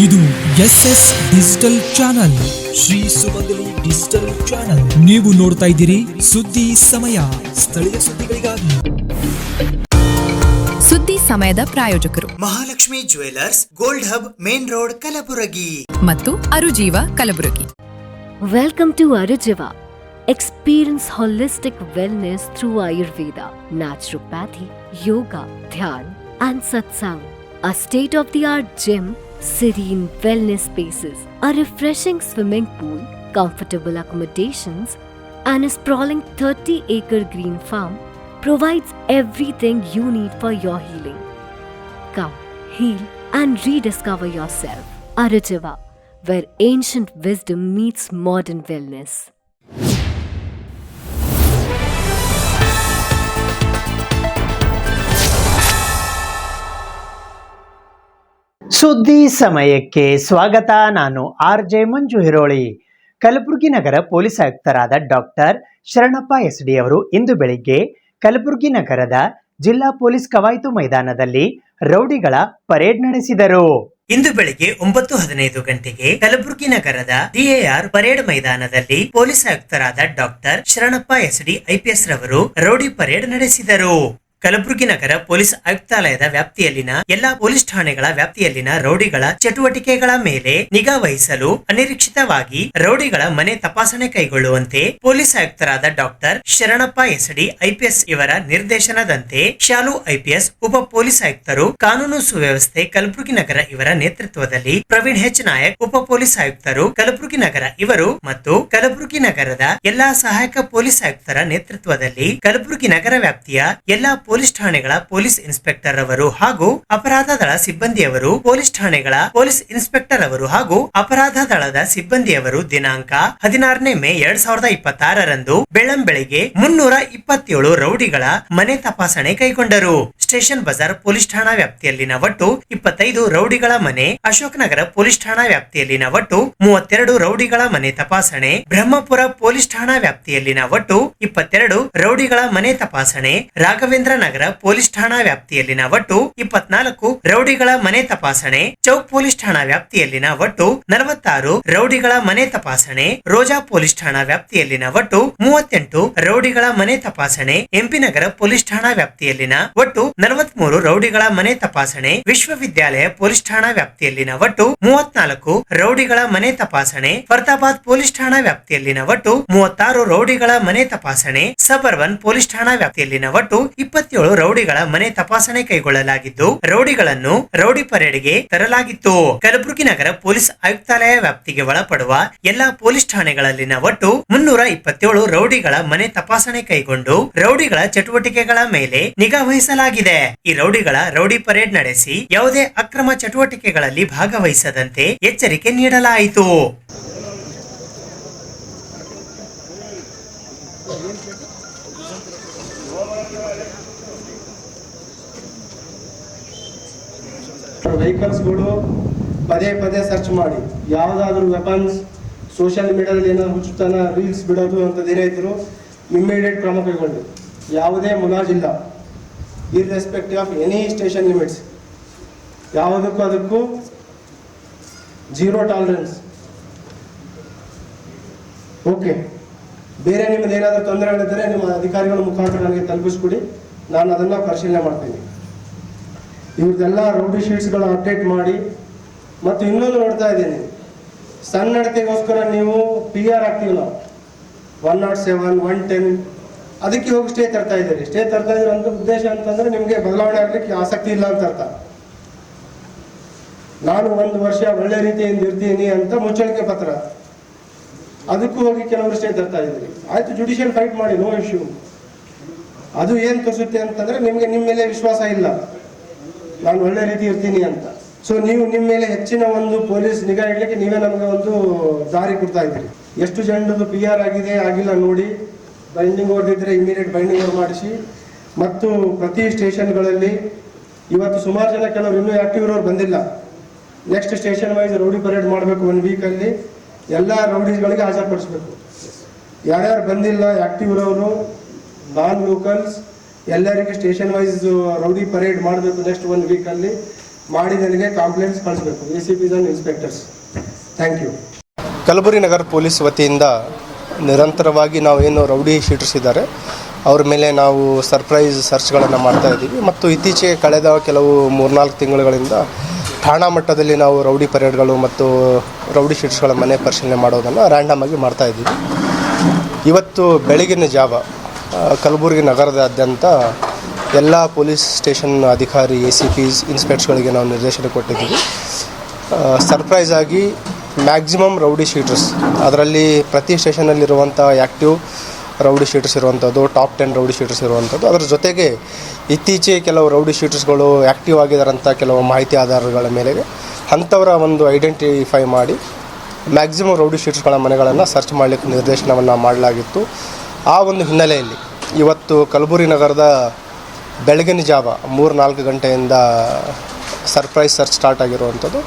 ಇದು SS digital channel, Shri ಸುಮಂಗಲಿ digital channel. ನೀವು ನೋಡ್ತಾ ಇದ್ದೀರಿ ಸುದ್ದಿ ಸಮಯ, ಸ್ಥಳೀಯ ಸುದ್ದಿಗಳಿಗಾಗಿ. ಸುದ್ದಿ ಸಮಯದ ಪ್ರಾಯೋಜಕರು Mahalakshmi jewellers, gold hub, main road, Kalaburagi ಮತ್ತು ಅರುಜೀವ Kalaburagi. Welcome to Arujiva. Experience holistic wellness through Ayurveda, naturopathy, yoga, dhyan and satsang. A state-of-the-art gym, serene wellness spaces, a refreshing swimming pool, comfortable accommodations and a sprawling 30-acre green farm provides everything you need for your healing. Come, heal and rediscover yourself. Arujiva, where ancient wisdom meets modern wellness. ಸುದ್ದಿ ಸಮಯಕ್ಕೆ ಸ್ವಾಗತ. ನಾನು RJ ಮಂಜು ಹಿರೋಳಿ. ಕಲಬುರಗಿ ನಗರ police ಆಯುಕ್ತರಾದ doctor Sharanappa SD ಅವರು ಇಂದು ಬೆಳಿಗ್ಗೆ ಕಲಬುರಗಿ ನಗರದ ಜಿಲ್ಲಾ ಪೊಲೀಸ್ ಕವಾಯತು ಮೈದಾನದಲ್ಲಿ ರೌಡಿಗಳ ಪರೇಡ್ ನಡೆಸಿದರು. ಇಂದು ಬೆಳಿಗ್ಗೆ 9:15 ಗಂಟೆಗೆ ಕಲಬುರಗಿ ನಗರದ DAR ಪರೇಡ್ ಮೈದಾನದಲ್ಲಿ ಪೊಲೀಸ್ ಆಯುಕ್ತರಾದ ಡಾಕ್ಟರ್ ಶರಣಪ್ಪ SD IPS ರವರು ರೌಡಿ ಪರೇಡ್ ನಡೆಸಿದರು. ಕಲಬುರಗಿ ನಗರ ಪೊಲೀಸ್ ಆಯುಕ್ತಾಲಯದ ವ್ಯಾಪ್ತಿಯಲ್ಲಿನ ಎಲ್ಲಾ ಪೊಲೀಸ್ ಠಾಣೆಗಳ ವ್ಯಾಪ್ತಿಯಲ್ಲಿನ ರೌಡಿಗಳ ಚಟುವಟಿಕೆಗಳ ಮೇಲೆ ನಿಗಾ ವಹಿಸಲು ಅನಿರೀಕ್ಷಿತವಾಗಿ ರೌಡಿಗಳ ಮನೆ ತಪಾಸಣೆ ಕೈಗೊಳ್ಳುವಂತೆ ಪೊಲೀಸ್ ಆಯುಕ್ತರಾದ ಡಾಕ್ಟರ್ ಶರಣಪ್ಪ SD IPS ಇವರ ನಿರ್ದೇಶನದಂತೆ ಶಾಲು IPS, ಉಪ ಪೊಲೀಸ್ ಆಯುಕ್ತರು ಕಾನೂನು ಸುವ್ಯವಸ್ಥೆ ಕಲಬುರಗಿ ನಗರ ಇವರ ನೇತೃತ್ವದಲ್ಲಿ ಪ್ರವೀಣ್ H ನಾಯಕ್, ಉಪ ಪೊಲೀಸ್ ಆಯುಕ್ತರು ಕಲಬುರಗಿ ನಗರ ಇವರು ಮತ್ತು ಕಲಬುರಗಿ ನಗರದ ಎಲ್ಲಾ ಸಹಾಯಕ ಪೊಲೀಸ್ ಆಯುಕ್ತರ ನೇತೃತ್ವದಲ್ಲಿ ಕಲಬುರಗಿ ನಗರ ವ್ಯಾಪ್ತಿಯ ಎಲ್ಲಾ ಪೊಲೀಸ್ ಠಾಣೆಗಳ ಪೊಲೀಸ್ ಇನ್ಸ್ಪೆಕ್ಟರ್ ಅವರು ಹಾಗೂ ಅಪರಾಧ ದಳ ಸಿಬ್ಬಂದಿಯವರು, ಪೊಲೀಸ್ ಠಾಣೆಗಳ ಪೊಲೀಸ್ ಇನ್ಸ್ಪೆಕ್ಟರ್ ಅವರು ಹಾಗೂ ಅಪರಾಧ ದಳದ ಸಿಬ್ಬಂದಿಯವರು ದಿನಾಂಕ 16 ಮೇ 2026 ಬೆಳ್ಳಂಬೆಳಿಗ್ಗೆ 327 ರೌಡಿಗಳ ಮನೆ ತಪಾಸಣೆ ಕೈಗೊಂಡರು. ಸ್ಟೇಷನ್ ಬಜಾರ್ ಪೊಲೀಸ್ ಠಾಣಾ ವ್ಯಾಪ್ತಿಯಲ್ಲಿನ ಒಟ್ಟು 25 ರೌಡಿಗಳ ಮನೆ, ಅಶೋಕ್ ನಗರ ಪೊಲೀಸ್ ಠಾಣಾ ವ್ಯಾಪ್ತಿಯಲ್ಲಿನ ಒಟ್ಟು 32 ರೌಡಿಗಳ ಮನೆ ತಪಾಸಣೆ, ಬ್ರಹ್ಮಪುರ ಪೊಲೀಸ್ ಠಾಣಾ ವ್ಯಾಪ್ತಿಯಲ್ಲಿನ ಒಟ್ಟು 22 ರೌಡಿಗಳ ಮನೆ ತಪಾಸಣೆ, ರಾಘವೇಂದ್ರ ನಗರ ಪೊಲೀಸ್ ಠಾಣಾ ವ್ಯಾಪ್ತಿಯಲ್ಲಿನ ಒಟ್ಟು 24 ರೌಡಿಗಳ ಮನೆ ತಪಾಸಣೆ, ಚೌಕ್ ಪೊಲೀಸ್ ಠಾಣಾ ವ್ಯಾಪ್ತಿಯಲ್ಲಿನ ಒಟ್ಟು 46 ರೌಡಿಗಳ ಮನೆ ತಪಾಸಣೆ, ರೋಜಾ ಪೊಲೀಸ್ ಠಾಣಾ ವ್ಯಾಪ್ತಿಯಲ್ಲಿನ ಒಟ್ಟು 38 ರೌಡಿಗಳ ಮನೆ ತಪಾಸಣೆ, MP ನಗರ ಪೊಲೀಸ್ ಠಾಣಾ ವ್ಯಾಪ್ತಿಯಲ್ಲಿನ ಒಟ್ಟು 43 ರೌಡಿಗಳ ಮನೆ ತಪಾಸಣೆ, ವಿಶ್ವವಿದ್ಯಾಲಯ ಪೊಲೀಸ್ ಠಾಣಾ ವ್ಯಾಪ್ತಿಯಲ್ಲಿನ ಒಟ್ಟು 34 ರೌಡಿಗಳ ಮನೆ ತಪಾಸಣೆ, ಫರ್ದಾಬಾದ್ ಪೊಲೀಸ್ ಠಾಣಾ ವ್ಯಾಪ್ತಿಯಲ್ಲಿನ ಒಟ್ಟು 36 ರೌಡಿಗಳ ಮನೆ ತಪಾಸಣೆ, ಸಬರ್ಬನ್ ಪೊಲೀಸ್ ಠಾಣಾ ವ್ಯಾಪ್ತಿಯಲ್ಲಿನ ಒಟ್ಟು 27 ರೌಡಿಗಳ ಮನೆ ತಪಾಸಣೆ ಕೈಗೊಳ್ಳಲಾಗಿದ್ದು ರೌಡಿಗಳನ್ನು ರೌಡಿ ಪರೇಡ್ಗೆ ತರಲಾಗಿತ್ತು. ಕಲಬುರಗಿ ನಗರ ಪೊಲೀಸ್ ಆಯುಕ್ತಾಲಯ ವ್ಯಾಪ್ತಿಗೆ ಒಳಪಡುವ ಎಲ್ಲಾ ಪೊಲೀಸ್ ಠಾಣೆಗಳಲ್ಲಿನ ಒಟ್ಟು 327 ರೌಡಿಗಳ ಮನೆ ತಪಾಸಣೆ ಕೈಗೊಂಡು ರೌಡಿಗಳ ಚಟುವಟಿಕೆಗಳ ಮೇಲೆ ನಿಗಾ ವಹಿಸಲಾಗಿದೆ. ಈ ರೌಡಿಗಳ ರೌಡಿ ಪರೇಡ್ ನಡೆಸಿ ಯಾವುದೇ ಅಕ್ರಮ ಚಟುವಟಿಕೆಗಳಲ್ಲಿ ಭಾಗವಹಿಸದಂತೆ ಎಚ್ಚರಿಕೆ ನೀಡಲಾಯಿತು. ವೆಹಿಕಲ್ಸ್ಗಳು ಪದೇ ಪದೇ ಸರ್ಚ್ ಮಾಡಿ ಯಾವುದಾದ್ರೂ ವೆಪನ್ಸ್, ಸೋಷಿಯಲ್ ಮೀಡಿಯಾದಲ್ಲಿ ಏನಾದ್ರು ಹುಚ್ಚುತನ ರೀಲ್ಸ್ ಬಿಡೋದು ಅಂತದ್ದು ಏನಾಯ್ತು ಇಮ್ಮಿಡಿಯೇಟ್ ಕ್ರಮ ಕೈಗೊಂಡು ಯಾವುದೇ ಮುಲಾಜಿಲ್ಲ, irrespective of any station limits, ಯಾವುದಕ್ಕೂ ಅದಕ್ಕೂ 0 ಟಾಲರೆನ್ಸ್. ಓಕೆ, ಬೇರೆ ನಿಮ್ಮದು ಏನಾದರೂ ತೊಂದರೆಗಳಿದ್ದರೆ ನಿಮ್ಮ ಅಧಿಕಾರಿಗಳ ಮುಖಾಂತರ ನನಗೆ ತಲುಪಿಸ್ಕೊಡಿ, ನಾನು ಅದನ್ನು ಪರಿಶೀಲನೆ ಮಾಡ್ತೀನಿ. ಇವ್ರದ್ದೆಲ್ಲ ರೌಡಿ ಶೀಟ್ಸ್ಗಳು ಅಪ್ಡೇಟ್ ಮಾಡಿ. ಮತ್ತು ಇನ್ನೊಂದು ನೋಡ್ತಾ ಇದ್ದೀನಿ, ಸಣ್ಣ ನಡತೆಗೋಸ್ಕರ ನೀವು PR ಆಗ್ತೀವಿ ನಾವು 107, 110 ಅದಕ್ಕೆ ಹೋಗಿ ಸ್ಟೇ ತರ್ತಾ ಇದ್ದೀರಿ. ಸ್ಟೇ ತರ್ತಾ ಇದ್ದೀರಿ ಅಂತ ಉದ್ದೇಶ ಅಂತಂದರೆ ನಿಮಗೆ ಬದಲಾವಣೆ ಆಗಲಿಕ್ಕೆ ಆಸಕ್ತಿ ಇಲ್ಲ ಅಂತ ಅರ್ಥ. ನಾನು 1 ವರ್ಷ ಒಳ್ಳೆ ರೀತಿಯಿಂದ ಇರ್ತೀನಿ ಅಂತ ಮುಚ್ಚಳಿಕೆ ಪತ್ರ, ಅದಕ್ಕೂ ಹೋಗಿ ಕೆಲವರು ಸ್ಟೇ ತರ್ತಾ ಇದ್ದೀರಿ. ಆಯಿತು, ಜುಡಿಷಿಯಲ್ ಫೈಟ್ ಮಾಡಿ, ನೋ ಇಶ್ಯೂ. ಅದು ಏನು ತೋರಿಸುತ್ತೆ ಅಂತಂದರೆ ನಿಮಗೆ ನಿಮ್ಮ ಮೇಲೆ ವಿಶ್ವಾಸ ಇಲ್ಲ, ನಾನು ಒಳ್ಳೆ ರೀತಿ ಇರ್ತೀನಿ ಅಂತ. ಸೊ ನೀವು ನಿಮ್ಮ ಮೇಲೆ ಹೆಚ್ಚಿನ ಒಂದು ಪೊಲೀಸ್ ನಿಗಾ ಇಡಲಿಕ್ಕೆ ನೀವೇ ನಮಗೆ ಒಂದು ದಾರಿ ಕೊಡ್ತಾ ಇದ್ದೀರಿ. ಎಷ್ಟು ಜನರದು PR ಆಗಿದೆ ಆಗಿಲ್ಲ ನೋಡಿ, ಬೈಂಡಿಂಗ್ ಓವರ್ದಿದ್ದರೆ ಇಮಿಡಿಯೇಟ್ ಬೈಂಡಿಂಗ್ ಓವರ್ ಮಾಡಿಸಿ. ಮತ್ತು ಪ್ರತಿ ಸ್ಟೇಷನ್ಗಳಲ್ಲಿ ಇವತ್ತು ಸುಮಾರು ಜನ ಕೆಲವರು ಇನ್ನೂ ಆ್ಯಕ್ಟಿವ್ ಇರೋರು ಬಂದಿಲ್ಲ. Next station wise rowdy parade ಮಾಡಬೇಕು. 1 ವೀಕಲ್ಲಿ ಎಲ್ಲ ರೌಡೀಸ್ಗಳಿಗೆ ಹಾಜರುಪಡಿಸ್ಬೇಕು. ಯಾರ್ಯಾರು ಬಂದಿಲ್ಲ ಆ್ಯಕ್ಟಿವ್ ಇರೋರು, ನಾನ್ ಲೋಕಲ್ಸ್ ಎಲ್ಲರಿಗೆ ಸ್ಟೇಷನ್ ವೈಸ್ ರೌಡಿ ಪರೇಡ್ ಮಾಡಬೇಕು ನೆಕ್ಸ್ಟ್ 1 ವೀಕಲ್ಲಿ. ಮಾಡಿ ನನಗೆ ಕಾಂಪ್ಲೇಂಟ್ಸ್ ಕಳಿಸ್ಬೇಕು, ACPs and inspectors. Thank you. Kalaburagi ನಗರ ಪೊಲೀಸ್ ವತಿಯಿಂದ ನಿರಂತರವಾಗಿ ನಾವು ಏನು ರೌಡಿ ಶೀಟರ್ಸ್ ಇದ್ದಾರೆ ಅವ್ರ ಮೇಲೆ ನಾವು ಸರ್ಪ್ರೈಸ್ ಸರ್ಚ್ಗಳನ್ನು ಮಾಡ್ತಾ ಇದ್ದೀವಿ. ಮತ್ತು ಇತ್ತೀಚೆಗೆ ಕಳೆದ ಕೆಲವು 3-4 ತಿಂಗಳುಗಳಿಂದ ಠಾಣಾ ಮಟ್ಟದಲ್ಲಿ ನಾವು ರೌಡಿ ಪರೇಡ್ಗಳು ಮತ್ತು ರೌಡಿ ಶೀಟರ್ಸ್ಗಳ ಮನೆ ಪರಿಶೀಲನೆ ಮಾಡೋದನ್ನು ರ್ಯಾಂಡಮ್ ಆಗಿ ಮಾಡ್ತಾ ಇದ್ದೀವಿ. ಇವತ್ತು ಬೆಳಗಿನ ಜಾವ ಕಲಬುರಗಿ ನಗರದಾದ್ಯಂತ ಎಲ್ಲ ಪೊಲೀಸ್ ಸ್ಟೇಷನ್ ಅಧಿಕಾರಿ, ACPs, ಇನ್ಸ್ಪೆಕ್ಟರ್ಸ್ಗಳಿಗೆ ನಾವು ನಿರ್ದೇಶನ ಕೊಟ್ಟಿದ್ದೀವಿ. ಸರ್ಪ್ರೈಸ್ ಆಗಿ ಮ್ಯಾಕ್ಸಿಮಮ್ ರೌಡಿ ಶೀಟರ್ಸ್, ಅದರಲ್ಲಿ ಪ್ರತಿ ಸ್ಟೇಷನಲ್ಲಿರುವಂಥ ಆ್ಯಕ್ಟಿವ್ ರೌಡಿ ಶೀಟರ್ಸ್ ಇರುವಂಥದ್ದು, ಟಾಪ್ 10 ರೌಡಿ ಶೀಟರ್ಸ್ ಇರುವಂಥದ್ದು, ಅದರ ಜೊತೆಗೆ ಇತ್ತೀಚೆಗೆ ಕೆಲವು ರೌಡಿ ಶೀಟರ್ಸ್ಗಳು ಆ್ಯಕ್ಟಿವ್ ಆಗಿದ್ದಾರಂಥ ಕೆಲವು ಮಾಹಿತಿ ಆಧಾರಗಳ ಮೇಲೆಗೆ ಅಂಥವರ ಒಂದು ಐಡೆಂಟಿಫೈ ಮಾಡಿ ಮ್ಯಾಕ್ಸಿಮಮ್ ರೌಡಿ ಶೀಟರ್ಸ್ಗಳ ಮನೆಗಳನ್ನು ಸರ್ಚ್ ಮಾಡಲಿಕ್ಕೆ ನಿರ್ದೇಶನವನ್ನು ಮಾಡಲಾಗಿತ್ತು. ಆ ಒಂದು ಹಿನ್ನೆಲೆಯಲ್ಲಿ ಇವತ್ತು ಕಲಬುರಗಿ ನಗರದ ಬೆಳಗಿನ ಜಾವ 3-4 ಗಂಟೆಯಿಂದ ಸರ್ಪ್ರೈಸ್ ಸರ್ಚ್ ಸ್ಟಾರ್ಟ್ ಆಗಿರುವಂಥದ್ದು.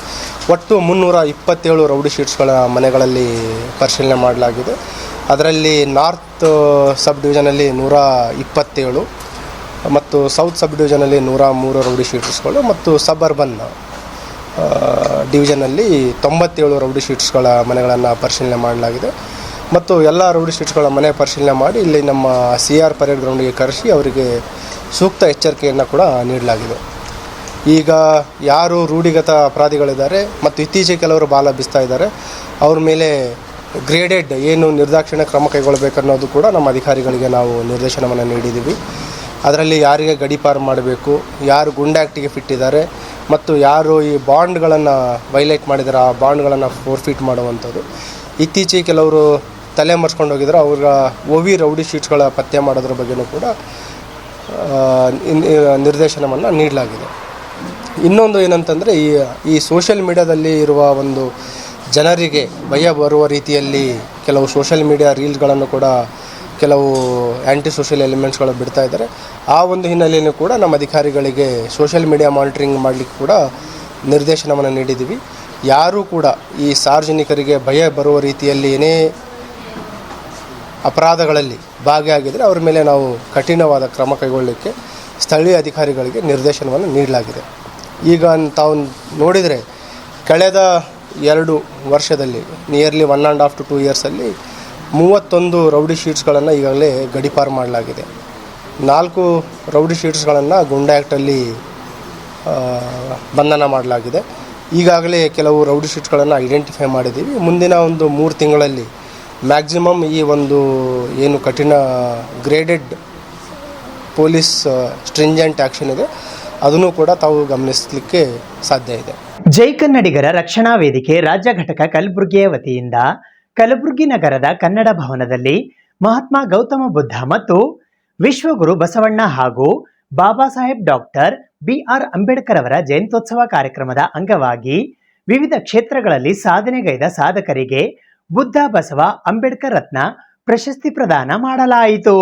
ಒಟ್ಟು 327 ರೌಡಿ ಶೀಟ್ಸ್ಗಳ ಮನೆಗಳಲ್ಲಿ ಪರಿಶೀಲನೆ ಮಾಡಲಾಗಿದೆ. ಅದರಲ್ಲಿ ನಾರ್ತ್ ಸಬ್ ಡಿವಿಷನಲ್ಲಿ 127 ಮತ್ತು ಸೌತ್ ಸಬ್ ಡಿವಿಷನಲ್ಲಿ 103 ರೌಡಿ ಶೀಟರ್ಸ್ಗಳು ಮತ್ತು ಸಬರ್ಬನ್ ಡಿವಿಷನಲ್ಲಿ 97 ರೌಡಿ ಶೀಟರ್ಸ್ಗಳ ಮನೆಗಳನ್ನು ಪರಿಶೀಲನೆ ಮಾಡಲಾಗಿದೆ. ಮತ್ತು ಎಲ್ಲ ರೌಡಿ ಶೀಟರ್ಸ್ಗಳ ಮನೆ ಪರಿಶೀಲನೆ ಮಾಡಿ ಇಲ್ಲಿ ನಮ್ಮ CR ಪರೇಡ್ ಗ್ರೌಂಡಿಗೆ ಕರೆಸಿ ಅವರಿಗೆ ಸೂಕ್ತ ಎಚ್ಚರಿಕೆಯನ್ನು ಕೂಡ ನೀಡಲಾಗಿದೆ. ಈಗ ಯಾರು ರೂಢಿಗತ ಅಪರಾಧಿಗಳಿದ್ದಾರೆ ಮತ್ತು ಇತ್ತೀಚೆಗೆ ಕೆಲವರು ಬಾಲ ಬೀಸ್ತಾ ಇದ್ದಾರೆ, ಅವ್ರ ಮೇಲೆ ಗ್ರೇಡೆಡ್ ಏನು ನಿರ್ದಾಕ್ಷಿಣ್ಯ ಕ್ರಮ ಕೈಗೊಳ್ಳಬೇಕನ್ನೋದು ಕೂಡ ನಮ್ಮ ಅಧಿಕಾರಿಗಳಿಗೆ ನಾವು ನಿರ್ದೇಶನವನ್ನು ನೀಡಿದ್ದೀವಿ. ಅದರಲ್ಲಿ ಯಾರಿಗೆ ಗಡೀಪಾರು ಮಾಡಬೇಕು, ಯಾರು ಗುಂಡಾಕ್ಟಿಗೆ ಫಿಟ್ ಇದ್ದಾರೆ ಮತ್ತು ಯಾರು ಈ ಬಾಂಡ್ಗಳನ್ನು ವೈಲೇಟ್ ಮಾಡಿದ್ದಾರೆ ಆ ಬಾಂಡ್ಗಳನ್ನು ಫೋರ್ಫಿಟ್ ಮಾಡುವಂಥದ್ದು. ಇತ್ತೀಚೆಗೆ ಕೆಲವರು ತಲೆ ಮರೆಸ್ಕೊಂಡು ಹೋಗಿದ್ದಾರೆ, ಅವರ OV ರೌಡಿ ಶೀಟ್ಸ್ಗಳ ಪತ್ತೆ ಮಾಡೋದ್ರ ಬಗ್ಗೆಯೂ ಕೂಡ ನಿರ್ದೇಶನವನ್ನು ನೀಡಲಾಗಿದೆ. ಇನ್ನೊಂದು ಏನಂತಂದರೆ ಈ ಸೋಷಿಯಲ್ ಮೀಡಿಯಾದಲ್ಲಿ ಇರುವ ಒಂದು ಜನರಿಗೆ ಭಯ ಬರುವ ರೀತಿಯಲ್ಲಿ ಕೆಲವು ಸೋಷಿಯಲ್ ಮೀಡಿಯಾ ರೀಲ್ಸ್ಗಳನ್ನು ಕೂಡ ಕೆಲವು ಆ್ಯಂಟಿ ಸೋಷಿಯಲ್ ಎಲಿಮೆಂಟ್ಸ್ಗಳು ಬಿಡ್ತಾ ಇದ್ದಾರೆ. ಆ ಒಂದು ಹಿನ್ನೆಲೆಯಲ್ಲೂ ಕೂಡ ನಮ್ಮ ಅಧಿಕಾರಿಗಳಿಗೆ ಸೋಷಿಯಲ್ ಮೀಡಿಯಾ ಮಾನಿಟರಿಂಗ್ ಮಾಡಲಿಕ್ಕೆ ಕೂಡ ನಿರ್ದೇಶನವನ್ನು ನೀಡಿದ್ದೀವಿ. ಯಾರೂ ಕೂಡ ಈ ಸಾರ್ವಜನಿಕರಿಗೆ ಭಯ ಬರುವ ರೀತಿಯಲ್ಲಿ ಏನೇ ಅಪರಾಧಗಳಲ್ಲಿ ಭಾಗಿಯಾಗಿದ್ದರೆ ಅವ್ರ ಮೇಲೆ ನಾವು ಕಠಿಣವಾದ ಕ್ರಮ ಕೈಗೊಳ್ಳಲಿಕ್ಕೆ ಸ್ಥಳೀಯ ಅಧಿಕಾರಿಗಳಿಗೆ ನಿರ್ದೇಶನವನ್ನು ನೀಡಲಾಗಿದೆ. ಈಗ ತಾವು ನೋಡಿದರೆ ಕಳೆದ 2 ವರ್ಷದಲ್ಲಿ ನಿಯರ್ಲಿ 1.5 to 2 ಇಯರ್ಸಲ್ಲಿ 31 ರೌಡಿ ಶೀಟ್ಸ್ಗಳನ್ನು ಈಗಾಗಲೇ ಗಡೀಪಾರು ಮಾಡಲಾಗಿದೆ. 4 ರೌಡಿ ಶೀಟ್ಸ್ಗಳನ್ನು ಗುಂಡಾ ಆ್ಯಕ್ಟಲ್ಲಿ ಬಂಧನ ಮಾಡಲಾಗಿದೆ. ಈಗಾಗಲೇ ಕೆಲವು ರೌಡಿ ಶೀಟ್ಸ್ಗಳನ್ನು ಐಡೆಂಟಿಫೈ ಮಾಡಿದ್ದೀವಿ. ಮುಂದಿನ ಒಂದು 3 ತಿಂಗಳಲ್ಲಿ ಮ್ಯಾಕ್ಸಿಮಮ್ ಈ ಒಂದು ಏನು ಕಠಿಣ ಗ್ರೇಡೆಡ್ ಪೊಲೀಸ್ ಸ್ಟ್ರಿಂಜೆಂಟ್ ಆ್ಯಕ್ಷನ್ ಇದೆ ಅದನ್ನು ಕೂಡ ತಾವು ಗಮನಿಸಲಿಕ್ಕೆ ಸಾಧ್ಯ ಇದೆ. ಜೈ ಕನ್ನಡಿಗರ ರಕ್ಷಣಾ ವೇದಿಕೆ ರಾಜ್ಯ ಘಟಕ ಕಲಬುರಗಿಯ ವತಿಯಿಂದ ಕಲಬುರಗಿ ನಗರದ ಕನ್ನಡ ಭವನದಲ್ಲಿ ಮಹಾತ್ಮ ಗೌತಮ ಬುದ್ಧ ಮತ್ತು ವಿಶ್ವಗುರು ಬಸವಣ್ಣ ಹಾಗೂ ಬಾಬಾ ಸಾಹೇಬ್ ಡಾಕ್ಟರ್ BR ಅಂಬೇಡ್ಕರ್ ಅವರ ಜಯಂತ್ಯೋತ್ಸವ ಕಾರ್ಯಕ್ರಮದ ಅಂಗವಾಗಿ ವಿವಿಧ ಕ್ಷೇತ್ರಗಳಲ್ಲಿ ಸಾಧನೆಗೈದ ಸಾಧಕರಿಗೆ ಬುದ್ಧ ಬಸವ ಅಂಬೇಡ್ಕರ್ ರತ್ನ ಪ್ರಶಸ್ತಿ ಪ್ರದಾನ ಮಾಡಲಾಯಿತು.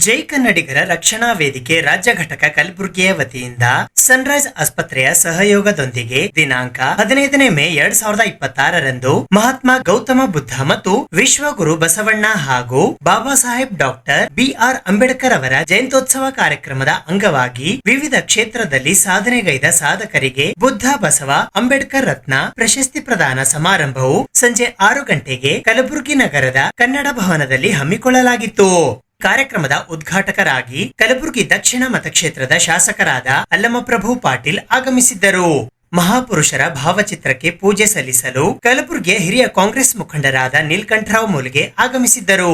ಜೈ ಕನ್ನಡಿಗರ ರಕ್ಷಣಾ ವೇದಿಕೆ ರಾಜ್ಯ ಘಟಕ ಕಲಬುರಗಿಯ ವತಿಯಿಂದ ಸನ್ರೈಸ್ ಆಸ್ಪತ್ರೆಯ ಸಹಯೋಗದೊಂದಿಗೆ ದಿನಾಂಕ 15 ಮೇ 2026ರಂದು ಮಹಾತ್ಮ ಗೌತಮ ಬುದ್ಧ ಮತ್ತು ವಿಶ್ವಗುರು ಬಸವಣ್ಣ ಹಾಗೂ ಬಾಬಾ ಸಾಹೇಬ್ ಡಾಕ್ಟರ್ BR ಅಂಬೇಡ್ಕರ್ ಅವರ ಜಯಂತ್ಯೋತ್ಸವ ಕಾರ್ಯಕ್ರಮದ ಅಂಗವಾಗಿ ವಿವಿಧ ಕ್ಷೇತ್ರದಲ್ಲಿ ಸಾಧನೆಗೈದ ಸಾಧಕರಿಗೆ ಬುದ್ಧ ಬಸವ ಅಂಬೇಡ್ಕರ್ ರತ್ನ ಪ್ರಶಸ್ತಿ ಪ್ರದಾನ ಸಮಾರಂಭವು ಸಂಜೆ 6 ಗಂಟೆಗೆ ಕಲಬುರಗಿ ನಗರದ ಕನ್ನಡ ಭವನದಲ್ಲಿ ಹಮ್ಮಿಕೊಳ್ಳಲಾಗಿತ್ತು. ಕಾರ್ಯಕ್ರಮದ ಉದ್ಘಾಟಕರಾಗಿ ಕಲಬುರಗಿ ದಕ್ಷಿಣ ಮತಕ್ಷೇತ್ರದ ಶಾಸಕರಾದ ಅಲ್ಲಮಪ್ರಭು ಪಾಟೀಲ್ ಆಗಮಿಸಿದ್ದರು. ಮಹಾಪುರುಷರ ಭಾವಚಿತ್ರಕ್ಕೆ ಪೂಜೆ ಸಲ್ಲಿಸಲು ಕಲಬುರಗಿಯ ಹಿರಿಯ ಕಾಂಗ್ರೆಸ್ ಮುಖಂಡರಾದ ನೀಲಕಂಠರಾವ್ ಮೂಲ್ಗೆ ಆಗಮಿಸಿದ್ದರು.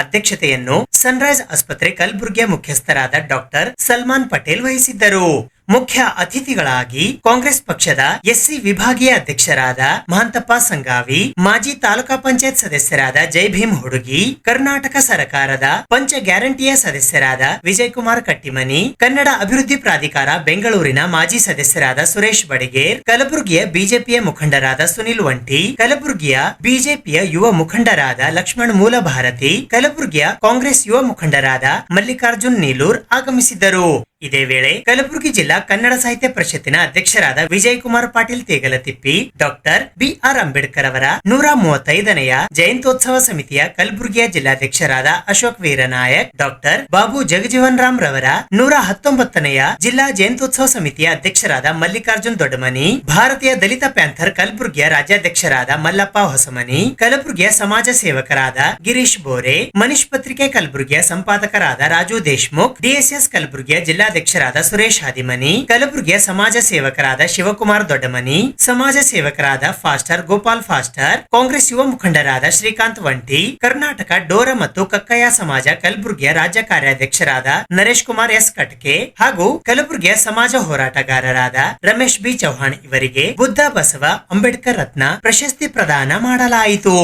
ಅಧ್ಯಕ್ಷತೆಯನ್ನು ಸನ್ರೈಸ್ ಆಸ್ಪತ್ರೆ ಕಲಬುರಗಿಯ ಮುಖ್ಯಸ್ಥರಾದ ಡಾಕ್ಟರ್ ಸಲ್ಮಾನ್ ಪಟೇಲ್ ವಹಿಸಿದ್ದರು. ಮುಖ್ಯ ಅತಿಥಿಗಳಾಗಿ ಕಾಂಗ್ರೆಸ್ ಪಕ್ಷದ SC ವಿಭಾಗೀಯ ಅಧ್ಯಕ್ಷರಾದ ಮಹಂತಪ್ಪ ಸಂಗಾವಿ, ಮಾಜಿ ತಾಲೂಕಾ ಪಂಚಾಯತ್ ಸದಸ್ಯರಾದ ಜೈ ಭೀಮ್ ಹುಡುಗಿ, ಕರ್ನಾಟಕ ಸರ್ಕಾರದ ಪಂಚ ಗ್ಯಾರಂಟಿಯ ಸದಸ್ಯರಾದ ವಿಜಯಕುಮಾರ್ ಕಟ್ಟಿಮನಿ, ಕನ್ನಡ ಅಭಿವೃದ್ಧಿ ಪ್ರಾಧಿಕಾರ ಬೆಂಗಳೂರಿನ ಮಾಜಿ ಸದಸ್ಯರಾದ ಸುರೇಶ್ ಬಡಿಗೇರ್, ಕಲಬುರಗಿಯ ಬಿಜೆಪಿಯ ಮುಖಂಡರಾದ ಸುನಿಲ್ ವಂಟಿ, ಕಲಬುರಗಿಯ ಬಿಜೆಪಿಯ ಯುವ ಮುಖಂಡರಾದ ಲಕ್ಷ್ಮಣ್ ಮೂಲಭಾರತಿ, ಕಲಬುರಗಿಯ ಕಾಂಗ್ರೆಸ್ ಯುವ ಮುಖಂಡರಾದ ಮಲ್ಲಿಕಾರ್ಜುನ್ ನೀಲೂರ್ ಆಗಮಿಸಿದ್ದರು. ಇದೇ ವೇಳೆ ಕಲಬುರಗಿ ಜಿಲ್ಲಾ ಕನ್ನಡ ಸಾಹಿತ್ಯ ಪರಿಷತ್ತಿನ ಅಧ್ಯಕ್ಷರಾದ ವಿಜಯ್ ಕುಮಾರ್ ಪಾಟೀಲ್ ತೇಗಲತಿಪ್ಪಿ, ಡಾಕ್ಟರ್ ಬಿಆರ್ ಅಂಬೇಡ್ಕರ್ ಅವರ 135ನೆಯ ಜಯಂತ್ಯೋತ್ಸವ ಸಮಿತಿಯ ಕಲಬುರಗಿಯ ಜಿಲ್ಲಾಧ್ಯಕ್ಷರಾದ ಅಶೋಕ್ ವೀರನಾಯಕ್, ಡಾಕ್ಟರ್ ಬಾಬು ಜಗಜೀವನ್ ರಾಮ್ ರವರ 119ನೆಯ ಜಿಲ್ಲಾ ಜಯಂತ್ಯೋತ್ಸವ ಸಮಿತಿಯ ಅಧ್ಯಕ್ಷರಾದ ಮಲ್ಲಿಕಾರ್ಜುನ್ ದೊಡ್ಡಮನಿ, ಭಾರತೀಯ ದಲಿತ ಪ್ಯಾಂಥರ್ ಕಲಬುರಗಿಯ ರಾಜ್ಯಾಧ್ಯಕ್ಷರಾದ ಮಲ್ಲಪ್ಪ ಹೊಸಮನಿ, ಕಲಬುರಗಿಯ ಸಮಾಜ ಸೇವಕರಾದ ಗಿರೀಶ್ ಬೋರೆ, ಮನೀಶ್ ಪತ್ರಿಕೆ ಕಲಬುರಗಿಯ ಸಂಪಾದಕರಾದ ರಾಜು ದೇಶ್ಮುಖ್, ಡಿಎಸ್ಎಸ್ ಕಲಬುರಗಿಯ ಜಿಲ್ಲಾಧ್ಯಕ್ಷರಾದ ಸುರೇಶ್ ಹಾದಿಮನಿ, ಕಲಬುರಗಿಯ ಸಮಾಜ ಸೇವಕರಾದ ಶಿವಕುಮಾರ್ ದೊಡ್ಡಮನಿ, ಸಮಾಜ ಸೇವಕರಾದ ಫಾಸ್ಟರ್ ಗೋಪಾಲ್ ಫಾಸ್ಟರ್, ಕಾಂಗ್ರೆಸ್ ಯುವ ಮುಖಂಡರಾದ ಶ್ರೀಕಾಂತ್ ವಂಟಿ, ಕರ್ನಾಟಕ ಡೋರ ಮತ್ತು ಕಕ್ಕಯ್ಯ ಸಮಾಜ ಕಲಬುರಗಿಯ ರಾಜ್ಯ ಕಾರ್ಯಾಧ್ಯಕ್ಷರಾದ ನರೇಶ್ ಕುಮಾರ್ ಎಸ್ ಕಟ್ಕೆ ಹಾಗೂ ಕಲಬುರಗಿಯ ಸಮಾಜ ಹೋರಾಟಗಾರರಾದ ರಮೇಶ್ ಬಿ ಚೌಹಾಣ್ ಇವರಿಗೆ ಬುದ್ಧ ಬಸವ ಅಂಬೇಡ್ಕರ್ ರತ್ನ ಪ್ರಶಸ್ತಿ ಪ್ರದಾನ ಮಾಡಲಾಯಿತು.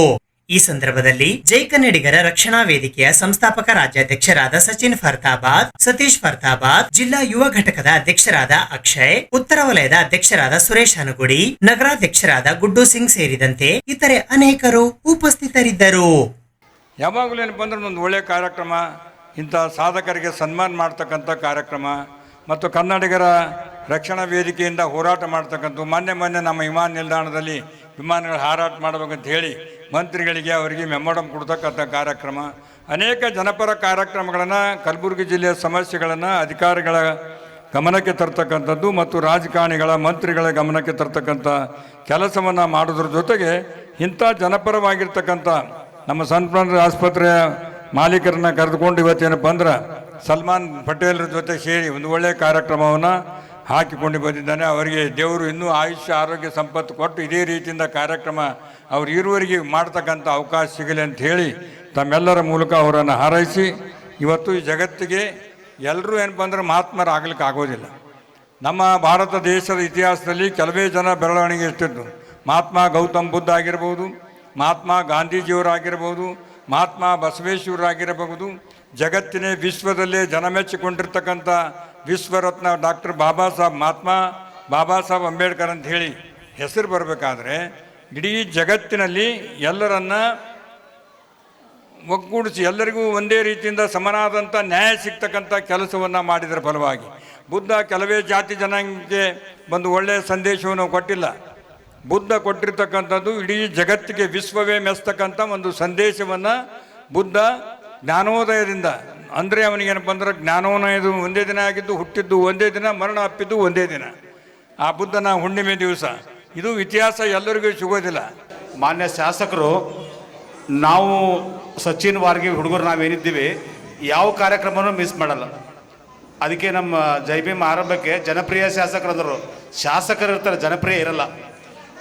ಈ ಸಂದರ್ಭದಲ್ಲಿ ಜೈ ಕನ್ನಡಿಗರ ರಕ್ಷಣಾ ವೇದಿಕೆಯ ಸಂಸ್ಥಾಪಕ ರಾಜ್ಯಾಧ್ಯಕ್ಷರಾದ ಸಚಿನ್ ಫರ್ತಾಬಾದ್, ಸತೀಶ್ ಫರ್ತಾಬಾದ್, ಜಿಲ್ಲಾ ಯುವ ಘಟಕದ ಅಧ್ಯಕ್ಷರಾದ ಅಕ್ಷಯ್, ಉತ್ತರ ವಲಯದ ಅಧ್ಯಕ್ಷರಾದ ಸುರೇಶ್ ಹನಗುಡಿ, ನಗರಾಧ್ಯಕ್ಷರಾದ ಗುಡ್ಡು ಸಿಂಗ್ ಸೇರಿದಂತೆ ಇತರೆ ಅನೇಕರು ಉಪಸ್ಥಿತರಿದ್ದರು. ಯಾವಾಗಲೂ ಏನಪ್ಪ ಅಂದ್ರೆ ಒಂದು ಒಳ್ಳೆಯ ಕಾರ್ಯಕ್ರಮ, ಇಂಥ ಸಾಧಕರಿಗೆ ಸನ್ಮಾನ ಮಾಡ್ತಕ್ಕಂಥ ಕಾರ್ಯಕ್ರಮ ಮತ್ತು ಕನ್ನಡಿಗರ ರಕ್ಷಣಾ ವೇದಿಕೆಯಿಂದ ಹೋರಾಟ ಮಾಡ್ತಕ್ಕಂಥ ಮೊನ್ನೆ ನಮ್ಮ ವಿಮಾನ ನಿಲ್ದಾಣದಲ್ಲಿ ವಿಮಾನಗಳು ಹಾರಾಟ ಮಾಡಬೇಕಂತ ಹೇಳಿ ಮಂತ್ರಿಗಳಿಗೆ ಅವರಿಗೆ ಮೆಮೊರಂ ಕೊಡ್ತಕ್ಕಂಥ ಕಾರ್ಯಕ್ರಮ, ಅನೇಕ ಜನಪರ ಕಾರ್ಯಕ್ರಮಗಳನ್ನು ಕಲಬುರಗಿ ಜಿಲ್ಲೆಯ ಸಮಸ್ಯೆಗಳನ್ನು ಅಧಿಕಾರಿಗಳ ಗಮನಕ್ಕೆ ತರ್ತಕ್ಕಂಥದ್ದು ಮತ್ತು ರಾಜಕಾರಣಿಗಳ ಮಂತ್ರಿಗಳ ಗಮನಕ್ಕೆ ತರ್ತಕ್ಕಂಥ ಕೆಲಸವನ್ನು ಮಾಡೋದ್ರ ಜೊತೆಗೆ ಇಂಥ ಜನಪರವಾಗಿರ್ತಕ್ಕಂಥ ನಮ್ಮ ಸನ್ಪ್ರಾನ್ ಆಸ್ಪತ್ರೆಯ ಮಾಲೀಕರನ್ನ ಕರೆದುಕೊಂಡು ಇವತ್ತೇನಪ್ಪ ಅಂದ್ರೆ ಸಲ್ಮಾನ್ ಪಟೇಲ್ರ ಜೊತೆ ಸೇರಿ ಒಂದು ಒಳ್ಳೆಯ ಕಾರ್ಯಕ್ರಮವನ್ನು ಹಾಕಿಕೊಂಡು ಬಂದಿದ್ದಾನೆ. ಅವರಿಗೆ ದೇವರು ಇನ್ನೂ ಆಯುಷ್ಯ ಆರೋಗ್ಯ ಸಂಪತ್ತು ಕೊಟ್ಟು ಇದೇ ರೀತಿಯಿಂದ ಕಾರ್ಯಕ್ರಮ ಅವ್ರು ಇರುವವರೆಗೆ ಮಾಡ್ತಕ್ಕಂಥ ಅವಕಾಶ ಸಿಗಲಿ ಅಂತ ಹೇಳಿ ತಮ್ಮೆಲ್ಲರ ಮೂಲಕ ಅವರನ್ನು ಹಾರೈಸಿ, ಇವತ್ತು ಈ ಜಗತ್ತಿಗೆ ಎಲ್ಲರೂ ಏನಪ್ಪ ಅಂದ್ರೆ ಮಹಾತ್ಮರಾಗಲಿಕ್ಕೆ ಆಗೋದಿಲ್ಲ. ನಮ್ಮ ಭಾರತ ದೇಶದ ಇತಿಹಾಸದಲ್ಲಿ ಕೆಲವೇ ಜನ ಬೆಳವಣಿಗೆ ಇರ್ತಿದ್ದು. ಮಹಾತ್ಮ ಗೌತಮ್ ಬುದ್ಧ ಆಗಿರ್ಬೋದು, ಮಹಾತ್ಮ ಗಾಂಧೀಜಿಯವರಾಗಿರ್ಬೋದು, ಮಹಾತ್ಮ ಬಸವೇಶ್ವರರಾಗಿರಬಹುದು, ಜಗತ್ತಿನ ವಿಶ್ವದಲ್ಲೇ ಜನಮೆಚ್ಚಿಕೊಂಡಿರ್ತಕ್ಕಂಥ ವಿಶ್ವರತ್ನ ಡಾಕ್ಟರ್ ಮಹಾತ್ಮ ಬಾಬಾ ಸಾಹೇಬ್ ಅಂಬೇಡ್ಕರ್ ಅಂತ ಹೇಳಿ ಹೆಸರು ಬರಬೇಕಾದ್ರೆ ಇಡೀ ಜಗತ್ತಿನಲ್ಲಿ ಎಲ್ಲರನ್ನ ಒಗ್ಗೂಡಿಸಿ ಎಲ್ಲರಿಗೂ ಒಂದೇ ರೀತಿಯಿಂದ ಸಮನಾದಂಥ ನ್ಯಾಯ ಸಿಗ್ತಕ್ಕಂಥ ಕೆಲಸವನ್ನು ಮಾಡಿದರ ಫಲವಾಗಿ ಬುದ್ಧ ಕೆಲವೇ ಜಾತಿ ಜನಾಂಗಕ್ಕೆ ಒಂದು ಒಳ್ಳೆಯ ಸಂದೇಶವನ್ನು ಕೊಟ್ಟಿಲ್ಲ. ಬುದ್ಧ ಕೊಟ್ಟಿರ್ತಕ್ಕಂಥದ್ದು ಇಡೀ ಜಗತ್ತಿಗೆ ವಿಶ್ವವೇ ಮೆಸ್ತಕ್ಕಂಥ ಒಂದು ಸಂದೇಶವನ್ನು ಬುದ್ಧ ಜ್ಞಾನೋದಯದಿಂದ, ಅಂದರೆ ಅವನಿಗೇನಪ್ಪ ಅಂದ್ರೆ ಜ್ಞಾನೋದಯದು ಒಂದೇ ದಿನ ಆಗಿದ್ದು, ಹುಟ್ಟಿದ್ದು ಒಂದೇ ದಿನ, ಮರಣ ಅಪ್ಪಿದ್ದು ಒಂದೇ ದಿನ, ಆ ಬುದ್ಧನ ಹುಣ್ಣಿಮೆ ದಿವಸ. ಇದು ಇತಿಹಾಸ ಎಲ್ಲರಿಗೂ ಸಿಗೋದಿಲ್ಲ. ಮಾನ್ಯ ಶಾಸಕರು, ನಾವು ಸಚಿನ್ ವಾರ್ಗಿ ಹುಡುಗರು ನಾವೇನಿದ್ದೀವಿ ಯಾವ ಕಾರ್ಯಕ್ರಮನೂ ಮಿಸ್ ಮಾಡಲ್ಲ. ಅದಕ್ಕೆ ನಮ್ಮ ಜೈ ಭೀಮ್ ಆರಂಭಕ್ಕೆ ಜನಪ್ರಿಯ ಶಾಸಕರಂದರು. ಶಾಸಕರು ಇರ್ತಾರೆ, ಜನಪ್ರಿಯ ಇರಲ್ಲ.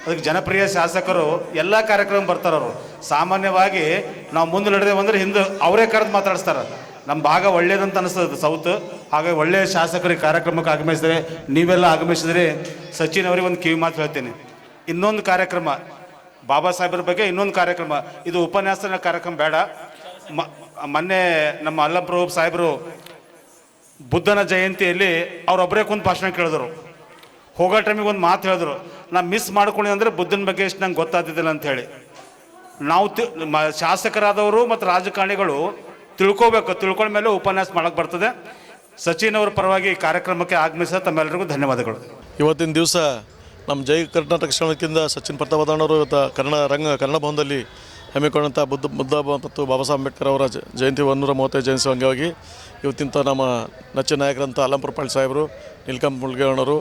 ಅದಕ್ಕೆ ಜನಪ್ರಿಯ ಶಾಸಕರು ಎಲ್ಲ ಕಾರ್ಯಕ್ರಮ ಬರ್ತಾರವರು. ಸಾಮಾನ್ಯವಾಗಿ ನಾವು ಮುಂದೆ ನಡೆದೇವು ಅಂದರೆ ಹಿಂದೆ ಅವರೇ ಕರೆದು ಮಾತಾಡಿಸ್ತಾರೆ. ನಮ್ಮ ಭಾಗ ಒಳ್ಳೇದಂತ ಅನಿಸ್ತದೆ ಸೌತ್. ಹಾಗಾಗಿ ಒಳ್ಳೆಯ ಶಾಸಕರಿಗೆ ಕಾರ್ಯಕ್ರಮಕ್ಕೆ ಆಗಮಿಸಿದರೆ, ನೀವೆಲ್ಲ ಆಗಮಿಸಿದರೆ ಸಚಿನ್ ಅವರಿಗೆ ಒಂದು ಕಿವಿ ಮಾತು ಹೇಳ್ತೀನಿ. ಇನ್ನೊಂದು ಕಾರ್ಯಕ್ರಮ ಬಾಬಾ ಸಾಹೇಬ್ರ ಬಗ್ಗೆ, ಇನ್ನೊಂದು ಕಾರ್ಯಕ್ರಮ, ಇದು ಉಪನ್ಯಾಸನ ಕಾರ್ಯಕ್ರಮ ಬೇಡ. ಮೊನ್ನೆ ನಮ್ಮ ಅಲ್ಲಂ ಪ್ರಭು ಸಾಹೇಬರು ಬುದ್ಧನ ಜಯಂತಿಯಲ್ಲಿ ಅವರೊಬ್ಬರೇ ಕುಂತು ಭಾಷಣ ಕೇಳಿದ್ರು. ಹೋಗೋ ಟೈಮಿಗೆ ಒಂದು ಮಾತು ಹೇಳಿದ್ರು, ನಾನು ಮಿಸ್ ಮಾಡ್ಕೊಳ್ಳಿ ಅಂದರೆ ಬುದ್ಧನ ಬಗ್ಗೆ ಎಷ್ಟು ನಂಗೆ ಗೊತ್ತಾಗ್ತಿದ್ದಿಲ್ಲ ಅಂಥೇಳಿ. ನಾವು ಶಾಸಕರಾದವರು ಮತ್ತು ರಾಜಕಾರಣಿಗಳು ತಿಳ್ಕೊಂಡ ಮೇಲೆ ಉಪನ್ಯಾಸ ಮಾಡೋಕ್ಕೆ ಬರ್ತದೆ. ಸಚಿನ್ ಅವರ ಪರವಾಗಿ ಈ ಕಾರ್ಯಕ್ರಮಕ್ಕೆ ಆಗಮಿಸಿದ ತಮ್ಮೆಲ್ಲರಿಗೂ ಧನ್ಯವಾದಗಳು. ಇವತ್ತಿನ ದಿವಸ ನಮ್ಮ ಜೈ ಕರ್ನಾಟಕ ಶ್ರಮಕ್ಕಿಂತ ಸಚಿನ್ ಪ್ರತಾಪದಣ್ಣವರು ಇವತ್ತು ಕನ್ನಡ ಭವನದಲ್ಲಿ ಹಮ್ಮಿಕೊಂಡಂಥ ಬುದ್ಧ ಮತ್ತು ಬಾಬಾ ಸಾಹೇಬ್ ಅಂಬೇಡ್ಕರ್ ಅವರ ಜಯಂತಿ 135 ಜಯಂತಿ ಅಂಗವಾಗಿ ಇವತ್ತಿಂತ ನಮ್ಮ ನೆಚ್ಚಿನ ನಾಯಕರಂಥ ಅಲ್ಲಂಪುರ ಪಾಳ್ ಸಾಹೇಬರು, ನೀಲಕಂಠ ಮುಳ್ಗೇಣ್ಣವರು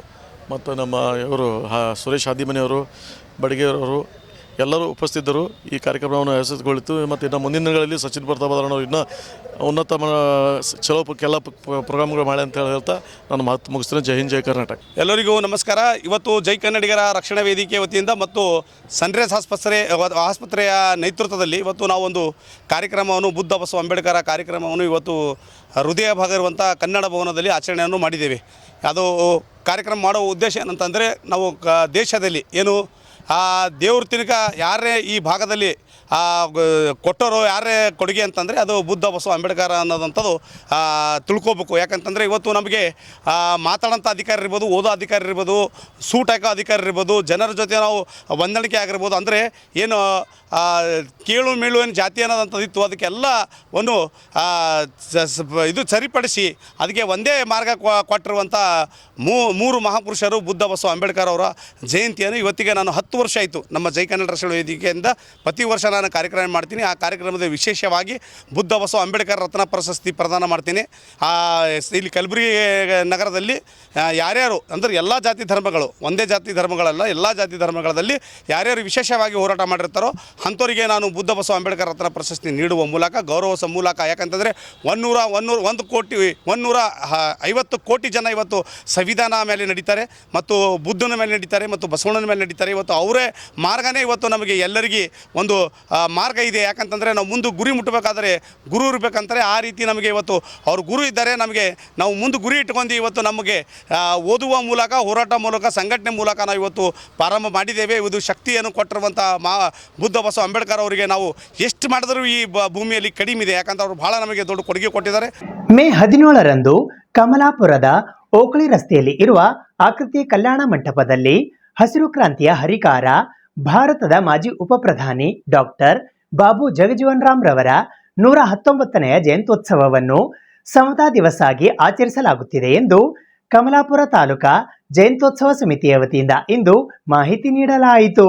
ಮತ್ತು ನಮ್ಮ ಇವರು ಸುರೇಶ್ ಹಾದಿಮನಿಯವರು, ಬಡಿಗೆಯವರು ಎಲ್ಲರೂ ಉಪಸ್ಥಿತರು. ಈ ಕಾರ್ಯಕ್ರಮವನ್ನು ಯಶಸ್ವಿಗೊಳಿತು. ಮತ್ತು ಇನ್ನು ಮುಂದಿನ ದಿನಗಳಲ್ಲಿ ಸಚಿನ್ ಪ್ರತಾಪದಣ್ಣವರು ಇನ್ನೂ ಉನ್ನತ ಚಲೋ ಎಲ್ಲ ಪ್ರೋಗ್ರಾಮ್ಗಳು ಮಾಡಿ ಅಂತ ಹೇಳ್ತಾ ನಾನು ಮಾತು ಮುಗಿಸ್ತೀನಿ. ಜೈ ಹಿಂದ್, ಜೈ ಕರ್ನಾಟಕ. ಎಲ್ಲರಿಗೂ ನಮಸ್ಕಾರ. ಇವತ್ತು ಜೈ ಕನ್ನಡಿಗರ ರಕ್ಷಣಾ ವೇದಿಕೆ ವತಿಯಿಂದ ಮತ್ತು ಸನ್ರೈಸ್ ಆಸ್ಪತ್ರೆಯ ನೇತೃತ್ವದಲ್ಲಿ ಇವತ್ತು ನಾವೊಂದು ಕಾರ್ಯಕ್ರಮವನ್ನು, ಬುದ್ಧ ಬಸವ ಅಂಬೇಡ್ಕರ ಕಾರ್ಯಕ್ರಮವನ್ನು ಇವತ್ತು ಹೃದಯ ಭಾಗ ಇರುವಂಥ ಕನ್ನಡ ಭವನದಲ್ಲಿ ಆಚರಣೆಯನ್ನು ಮಾಡಿದ್ದೇವೆ. ಅದು ಕಾರ್ಯಕ್ರಮ ಮಾಡುವ ಉದ್ದೇಶ ಏನಂತಂದರೆ, ನಾವು ದೇಶದಲ್ಲಿ ಏನು ದೇವ್ರ ತಿನಕ ಯಾರೇ ಈ ಭಾಗದಲ್ಲಿ ಕೊಟ್ಟರು ಯಾರೇ ಕೊಡುಗೆ ಅಂತಂದರೆ ಅದು ಬುದ್ಧ ಬಸವ ಅಂಬೇಡ್ಕರ್ ಅನ್ನೋದಂಥದ್ದು ತಿಳ್ಕೊಬೇಕು. ಯಾಕಂತಂದರೆ ಇವತ್ತು ನಮಗೆ ಮಾತಾಡೋಂಥ ಅಧಿಕಾರ ಇರ್ಬೋದು, ಓದೋ ಅಧಿಕಾರ ಇರ್ಬೋದು, ಸೂಟ್ ಹಾಕೋ ಅಧಿಕಾರ ಇರ್ಬೋದು, ಜನರ ಜೊತೆ ನಾವು ಹೊಂದಾಣಿಕೆ ಆಗಿರ್ಬೋದು. ಅಂದರೆ ಏನು ಕೀಳು ಮೀಳು ಏನು ಜಾತಿ ಅನ್ನೋದಂಥದ್ದು ಇತ್ತು, ಅದಕ್ಕೆಲ್ಲ ಒಂದು ಇದು ಸರಿಪಡಿಸಿ ಅದಕ್ಕೆ ಒಂದೇ ಮಾರ್ಗ ಕೊಟ್ಟಿರುವಂಥ ಮೂರು ಮಹಾಪುರುಷರು ಬುದ್ಧ ಬಸವ ಅಂಬೇಡ್ಕರ್ ಅವರ ಜಯಂತಿಯನ್ನು ಇವತ್ತಿಗೆ ನಾನು 10 ವರ್ಷ ಆಯಿತು ನಮ್ಮ ಜೈ ಕನ್ನಡ ರಕ್ಷಣಾ ವೇದಿಕೆಯಿಂದ ಪ್ರತಿ ವರ್ಷ ನಾನು ಕಾರ್ಯಕ್ರಮ ಮಾಡ್ತೀನಿ. ಆ ಕಾರ್ಯಕ್ರಮದ ವಿಶೇಷವಾಗಿ ಬುದ್ಧ ಬಸವ ಅಂಬೇಡ್ಕರ್ ರತ್ನ ಪ್ರಶಸ್ತಿ ಪ್ರದಾನ ಮಾಡ್ತೀನಿ. ಇಲ್ಲಿ ಕಲಬುರಗಿ ನಗರದಲ್ಲಿ ಯಾರ್ಯಾರು ಅಂದರೆ ಎಲ್ಲ ಜಾತಿ ಧರ್ಮಗಳು, ಒಂದೇ ಜಾತಿ ಧರ್ಮಗಳಲ್ಲ, ಎಲ್ಲ ಜಾತಿ ಧರ್ಮಗಳಲ್ಲಿ ಯಾರ್ಯಾರು ವಿಶೇಷವಾಗಿ ಹೋರಾಟ ಮಾಡಿರ್ತಾರೋ ಅಂಥವರಿಗೆ ನಾನು ಬುದ್ಧ ಬಸವ ಅಂಬೇಡ್ಕರ್ ರತ್ನ ಪ್ರಶಸ್ತಿ ನೀಡುವ ಮೂಲಕ ಗೌರವಿಸುವ ಮೂಲಕ, ಯಾಕಂತಂದರೆ 150 ಕೋಟಿ ಜನ ಇವತ್ತು ಸಂವಿಧಾನ ಮೇಲೆ ನಡೀತಾರೆ ಮತ್ತು ಬುದ್ಧನ ಮೇಲೆ ನಡೀತಾರೆ ಮತ್ತು ಬಸವಣ್ಣನ ಮೇಲೆ ನಡೀತಾರೆ. ಇವತ್ತು ಅವರೇ ಮಾರ್ಗನೇ ಇವತ್ತು ನಮಗೆ ಎಲ್ಲರಿಗೆ ಒಂದು ಮಾರ್ಗ ಇದೆ. ಯಾಕಂತಂದರೆ ನಾವು ಮುಂದೆ ಗುರಿ ಮುಟ್ಟಬೇಕಾದ್ರೆ ಗುರು ಇರಬೇಕಂತಾರೆ. ಆ ರೀತಿ ನಮಗೆ ಇವತ್ತು ಅವರು ಗುರು ಇದ್ದಾರೆ. ನಮಗೆ ನಾವು ಮುಂದೆ ಗುರಿ ಇಟ್ಕೊಂಡು ಇವತ್ತು ನಮಗೆ ಓದುವ ಮೂಲಕ, ಹೋರಾಟ ಮೂಲಕ, ಸಂಘಟನೆ ಮೂಲಕ ನಾವು ಇವತ್ತು ಪ್ರಾರಂಭ ಮಾಡಿದ್ದೇವೆ. ಇದು ಶಕ್ತಿಯನ್ನು ಕೊಟ್ಟಿರುವಂಥ ಬುದ್ಧ ಬಸವ ಅಂಬೇಡ್ಕರ್ ಅವರಿಗೆ ನಾವು ಎಷ್ಟು ಮಾಡಿದರೂ ಈ ಭೂಮಿಯಲ್ಲಿ ಕಡಿಮೆ ಇದೆ. ಯಾಕಂತ ಅವರು ಭಾಳ ನಮಗೆ ದೊಡ್ಡ ಕೊಡುಗೆ ಕೊಟ್ಟಿದ್ದಾರೆ. ಮೇ 17ರಂದು ಕಮಲಾಪುರದ ಓಕಳಿ ರಸ್ತೆಯಲ್ಲಿ ಇರುವ ಆಕೃತಿ ಕಲ್ಯಾಣ ಮಂಟಪದಲ್ಲಿ ಹಸಿರು ಕ್ರಾಂತಿಯ ಹರಿಕಾರ ಭಾರತದ ಮಾಜಿ ಉಪಪ್ರಧಾನಿ ಡಾಕ್ಟರ್ ಬಾಬು ಜಗಜೀವನ್ ರಾಮ್ ರವರ 119ನೆಯ ಜಯಂತ್ಯೋತ್ಸವವನ್ನು ಸಮತಾ ದಿವಸ ಆಗಿ ಆಚರಿಸಲಾಗುತ್ತಿದೆ ಎಂದು ಕಮಲಾಪುರ ತಾಲೂಕಾ ಜಯಂತ್ಯೋತ್ಸವ ಸಮಿತಿಯ ವತಿಯಿಂದ ಇಂದು ಮಾಹಿತಿ ನೀಡಲಾಯಿತು.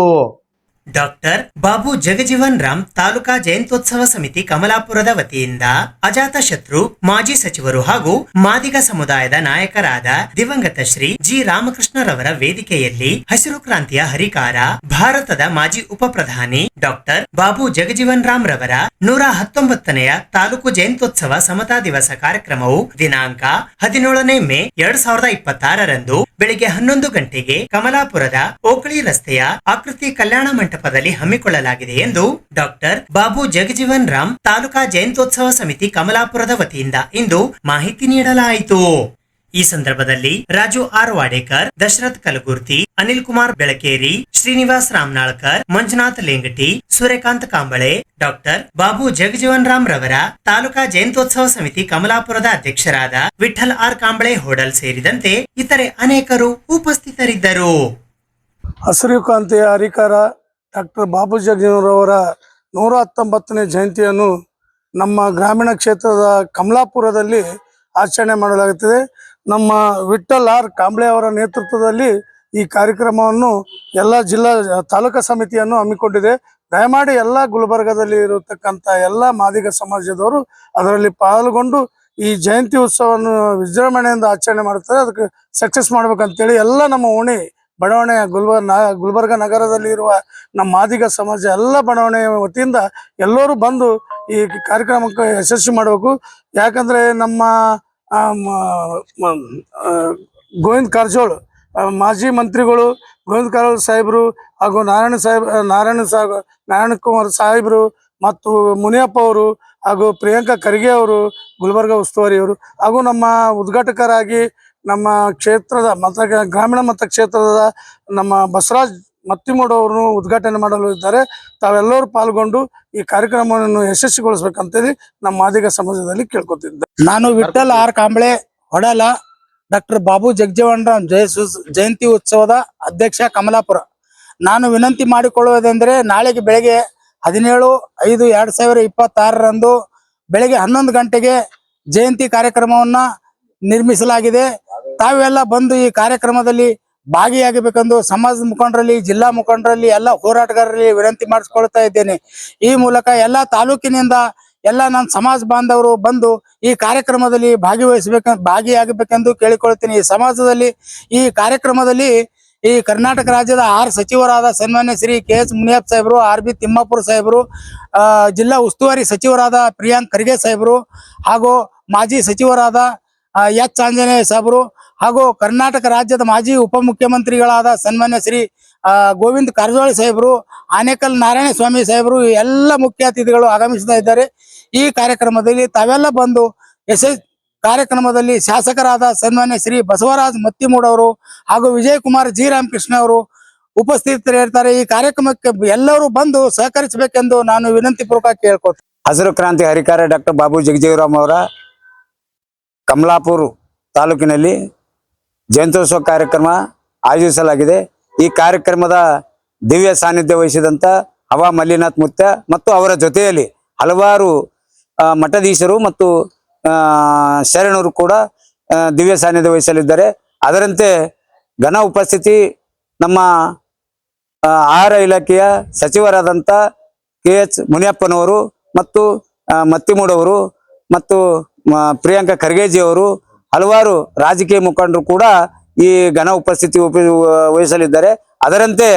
ಡಾಕ್ಟರ್ ಬಾಬು ಜಗಜೀವನ್ ರಾಮ್ ತಾಲೂಕಾ ಜಯಂತ್ಯೋತ್ಸವ ಸಮಿತಿ ಕಮಲಾಪುರದ ವತಿಯಿಂದ ಅಜಾತ ಶತ್ರು ಮಾಜಿ ಸಚಿವರು ಹಾಗೂ ಮಾದಿಗ ಸಮುದಾಯದ ನಾಯಕರಾದ ದಿವಂಗತ ಶ್ರೀ ಜಿ ರಾಮಕೃಷ್ಣರವರ ವೇದಿಕೆಯಲ್ಲಿ ಹಸಿರು ಕ್ರಾಂತಿಯ ಹರಿಕಾರ ಭಾರತದ ಮಾಜಿ ಉಪಪ್ರಧಾನಿ ಡಾಕ್ಟರ್ ಬಾಬು ಜಗಜೀವನ್ ರಾಮ್ ರವರ 119ನೆಯ ತಾಲೂಕು ಜಯಂತ್ಯೋತ್ಸವ ಸಮತಾ ದಿವಸ ಕಾರ್ಯಕ್ರಮವು ದಿನಾಂಕ 17ನೇ ಮೇ 2026ರಂದು ಬೆಳಿಗ್ಗೆ 11 ಗಂಟೆಗೆ ಕಮಲಾಪುರದ ಓಕಳಿ ರಸ್ತೆಯ ಆಕೃತಿ ಕಲ್ಯಾಣ ಮಂಟಪದಲ್ಲಿ ಹಮ್ಮಿಕೊಳ್ಳಲಾಗಿದೆ ಎಂದು ಡಾಕ್ಟರ್ ಬಾಬು ಜಗಜೀವನ್ ರಾಮ್ ತಾಲೂಕಾ ಜಯಂತ್ಯೋತ್ಸವ ಸಮಿತಿ ಕಮಲಾಪುರದ ವತಿಯಿಂದ ಇಂದು ಮಾಹಿತಿ ನೀಡಲಾಯಿತು. ಈ ಸಂದರ್ಭದಲ್ಲಿ ರಾಜು ಆರ್ ವಾಡೇಕರ್, ದಶರಥ್ ಕಲಗುರ್ತಿ, ಅನಿಲ್ ಕುಮಾರ್ ಬೆಳಕೇರಿ, ಶ್ರೀನಿವಾಸ್ ರಾಮನಾಳ್ಕರ್, ಮಂಜುನಾಥ್ ಲೇಂಗಟಿ, ಸೂರ್ಯಕಾಂತ್ ಕಾಂಬಳೆ, ಡಾಕ್ಟರ್ ಬಾಬು ಜಗಜೀವನ್ ರಾಮ್ ರವರ ತಾಲೂಕಾ ಜಯಂತ್ಯೋತ್ಸವ ಸಮಿತಿ ಕಮಲಾಪುರದ ಅಧ್ಯಕ್ಷರಾದ ವಿಠಲ್ ಆರ್ ಕಾಂಬಳೆ ಹೋಡಲ್ ಸೇರಿದಂತೆ ಇತರೆ ಅನೇಕರು ಉಪಸ್ಥಿತರಿದ್ದರು. ಹಸಿರು ಕ್ರಾಂತಿಯ ಹರಿಕಾರ ಡಾಕ್ಟರ್ ಬಾಬು ಜಗಜೀವನರವರ 119ನೇ ಜಯಂತಿಯನ್ನು ನಮ್ಮ ಗ್ರಾಮೀಣ ಕ್ಷೇತ್ರದ ಕಮಲಾಪುರದಲ್ಲಿ ಆಚರಣೆ ಮಾಡಲಾಗುತ್ತದೆ. ನಮ್ಮ ವಿಠಲ್ ಆರ್ ಕಾಂಬ್ಳೆ ಅವರ ನೇತೃತ್ವದಲ್ಲಿ ಈ ಕಾರ್ಯಕ್ರಮವನ್ನು ಎಲ್ಲ ತಾಲೂಕಾ ಸಮಿತಿಯನ್ನು ಹಮ್ಮಿಕೊಂಡಿದೆ. ದಯಮಾಡಿ ಎಲ್ಲ ಗುಲ್ಬರ್ಗದಲ್ಲಿ ಇರತಕ್ಕಂಥ ಎಲ್ಲ ಮಾದಿಗ ಸಮಾಜದವರು ಅದರಲ್ಲಿ ಪಾಲ್ಗೊಂಡು ಈ ಜಯಂತಿ ಉತ್ಸವವನ್ನು ವಿಜೃಂಭಣೆಯಿಂದ ಆಚರಣೆ ಮಾಡುತ್ತಾರೆ. ಅದಕ್ಕೆ ಸಕ್ಸಸ್ ಮಾಡ್ಬೇಕಂತೇಳಿ ಎಲ್ಲ ನಮ್ಮ ಓಣಿ ಬಡಾವಣೆ ಗುಲ್ಬರ್ಗ ನಗರದಲ್ಲಿ ಇರುವ ನಮ್ಮ ಮಾದಿಗ ಸಮಾಜ ಎಲ್ಲ ಬಡಾವಣೆಯ ವತಿಯಿಂದ ಎಲ್ಲರೂ ಬಂದು ಈ ಕಾರ್ಯಕ್ರಮಕ್ಕೆ ಯಶಸ್ವಿ ಮಾಡಬೇಕು. ಯಾಕಂದ್ರೆ ನಮ್ಮ ಗೋವಿಂದ ಕಾರಜೋಳ್ ಮಾಜಿ ಮಂತ್ರಿಗಳು, ಗೋವಿಂದ ಕಾರಜೋಳ್ ಸಾಹೇಬರು ಹಾಗೂ ನಾರಾಯಣ ಕುಮಾರ್ ಸಾಹೇಬರು ಮತ್ತು ಮುನಿಯಪ್ಪ ಅವರು ಹಾಗೂ ಪ್ರಿಯಾಂಕಾ ಖರ್ಗೆ ಅವರು, ಗುಲ್ಬರ್ಗ ಉಸ್ತುವಾರಿಯವರು ಹಾಗೂ ನಮ್ಮ ಉದ್ಘಾಟಕರಾಗಿ ನಮ್ಮ ಕ್ಷೇತ್ರದ ಗ್ರಾಮೀಣ ಮತಕ್ಷೇತ್ರದ ನಮ್ಮ ಬಸವರಾಜ್ ಮತ್ತಿಮೂಡು ಅವರನ್ನು ಉದ್ಘಾಟನೆ ಮಾಡಲು ಇದ್ದಾರೆ. ತಾವೆಲ್ಲರೂ ಪಾಲ್ಗೊಂಡು ಈ ಕಾರ್ಯಕ್ರಮವನ್ನು ಯಶಸ್ವಿಗೊಳಿಸಬೇಕಂತೇಳಿ ನಮ್ಮ ಮಾದಿಗ ಸಮಾಜದಲ್ಲಿ ಕೇಳ್ಕೊತಿದ್ದೆ. ನಾನು ವಿಠಲ್ ಆರ್ ಕಾಂಬಳೆ ಹೊಡಲ, ಡಾಕ್ಟರ್ ಬಾಬು ಜಗಜೀವನ್ ರಾಮ್ ಜಯಂತಿ ಉತ್ಸವದ ಅಧ್ಯಕ್ಷ ಕಮಲಾಪುರ. ನಾನು ವಿನಂತಿ ಮಾಡಿಕೊಳ್ಳುವುದೆಂದರೆ ನಾಳೆಗೆ ಬೆಳಗ್ಗೆ 17/5/2026ರಂದು ಬೆಳಗ್ಗೆ 11 ಗಂಟೆಗೆ ಜಯಂತಿ ಕಾರ್ಯಕ್ರಮವನ್ನ ನಿರ್ಮಿಸಲಾಗಿದೆ. ತಾವೆಲ್ಲ ಬಂದು ಈ ಕಾರ್ಯಕ್ರಮದಲ್ಲಿ ಭಾಗಿಯಾಗಬೇಕೆಂದು ಸಮಾಜದ ಮುಖಂಡರಲ್ಲಿ, ಜಿಲ್ಲಾ ಮುಖಂಡರಲ್ಲಿ, ಎಲ್ಲ ಹೋರಾಟಗಾರರಲ್ಲಿ ವಿನಂತಿ ಮಾಡಿಸ್ಕೊಳ್ತಾ ಇದ್ದೇನೆ. ಈ ಮೂಲಕ ಎಲ್ಲ ತಾಲೂಕಿನಿಂದ ಎಲ್ಲ ನನ್ನ ಸಮಾಜ ಬಾಂಧವರು ಬಂದು ಈ ಕಾರ್ಯಕ್ರಮದಲ್ಲಿ ಭಾಗಿಯಾಗಬೇಕೆಂದು ಕೇಳಿಕೊಳ್ತೀನಿ. ಈ ಸಮಾಜದಲ್ಲಿ ಈ ಕಾರ್ಯಕ್ರಮದಲ್ಲಿ ಈ ಕರ್ನಾಟಕ ರಾಜ್ಯದ 6 ಸಚಿವರಾದ ಸನ್ಮಾನ್ಯ ಶ್ರೀ KS ಮುನಿಯಪ್ಪ ಸಾಹೇಬರು, RB ತಿಮ್ಮಾಪುರ ಸಾಹೇಬರು, ಜಿಲ್ಲಾ ಉಸ್ತುವಾರಿ ಸಚಿವರಾದ ಪ್ರಿಯಾಂಕ್ ಖರ್ಗೆ ಸಾಹೇಬರು ಹಾಗೂ ಮಾಜಿ ಸಚಿವರಾದ H ಆಂಜನೇಯ ಸಾಹೇಬರು ಹಾಗೂ ಕರ್ನಾಟಕ ರಾಜ್ಯದ ಮಾಜಿ ಉಪಮುಖ್ಯಮಂತ್ರಿಗಳಾದ ಸನ್ಮಾನ್ಯ ಶ್ರೀ ಗೋವಿಂದ ಕಾರಜೋಳ ಸಾಹೇಬರು, ಆನೇಕಲ್ ನಾರಾಯಣ ಸ್ವಾಮಿ ಸಾಹೇಬರು ಎಲ್ಲ ಮುಖ್ಯ ಅತಿಥಿಗಳು ಆಗಮಿಸ್ತಾ ಇದ್ದಾರೆ. ಈ ಕಾರ್ಯಕ್ರಮದಲ್ಲಿ ತಾವೆಲ್ಲ ಬಂದು ಕಾರ್ಯಕ್ರಮದಲ್ಲಿ ಶಾಸಕರಾದ ಸನ್ಮಾನ್ಯ ಶ್ರೀ ಬಸವರಾಜ್ ಮತ್ತಿಮೂಡ್ ಅವರು ಹಾಗೂ ವಿಜಯಕುಮಾರ್ ಜಿ ರಾಮಕೃಷ್ಣ ಅವರು ಉಪಸ್ಥಿತರಿರ್ತಾರೆ. ಈ ಕಾರ್ಯಕ್ರಮಕ್ಕೆ ಎಲ್ಲರೂ ಬಂದು ಸಹಕರಿಸಬೇಕೆಂದು ನಾನು ವಿನಂತಿ ಪೂರ್ವಕ ಕೇಳ್ಕೊಳ್ತೀನಿ. ಹಸಿರು ಕ್ರಾಂತಿ ಹರಿಕಾರ ಡಾಕ್ಟರ್ ಬಾಬು ಜಗಜೀವರಾಮ್ ಅವರ ಕಮಲಾಪುರ ತಾಲೂಕಿನಲ್ಲಿ ಜಯಂತ್ಯೋತ್ಸವ ಕಾರ್ಯಕ್ರಮ ಆಯೋಜಿಸಲಾಗಿದೆ. ಈ ಕಾರ್ಯಕ್ರಮದ ದಿವ್ಯ ಸಾನ್ನಿಧ್ಯ ವಹಿಸಿದಂಥ ಹವಾ ಮಲ್ಲಿನಾಥ್ ಮುತ್ಯ ಮತ್ತು ಅವರ ಜೊತೆಯಲ್ಲಿ ಹಲವಾರು ಮಠಾಧೀಶರು ಮತ್ತು ಶರಣರು ಕೂಡ ದಿವ್ಯ ಸಾನ್ನಿಧ್ಯ ವಹಿಸಲಿದ್ದಾರೆ. ಅದರಂತೆ ಘನ ಉಪಸ್ಥಿತಿ ನಮ್ಮ ಆಹಾರ ಇಲಾಖೆಯ ಸಚಿವರಾದಂಥ KH ಮುನಿಯಪ್ಪನವರು ಮತ್ತು ಮತ್ತಿಮೂಡವರು ಮತ್ತು ಪ್ರಿಯಾಂಕಾ ಖರ್ಗೆಜಿ ಅವರು, ಹಲವಾರು ರಾಜಕೀಯ ಮುಖಂಡರು ಕೂಡ ಈ ಘನ ಉಪಸ್ಥಿತಿ ವಹಿಸಲಿದ್ದಾರೆ. ಅದರಂತೆ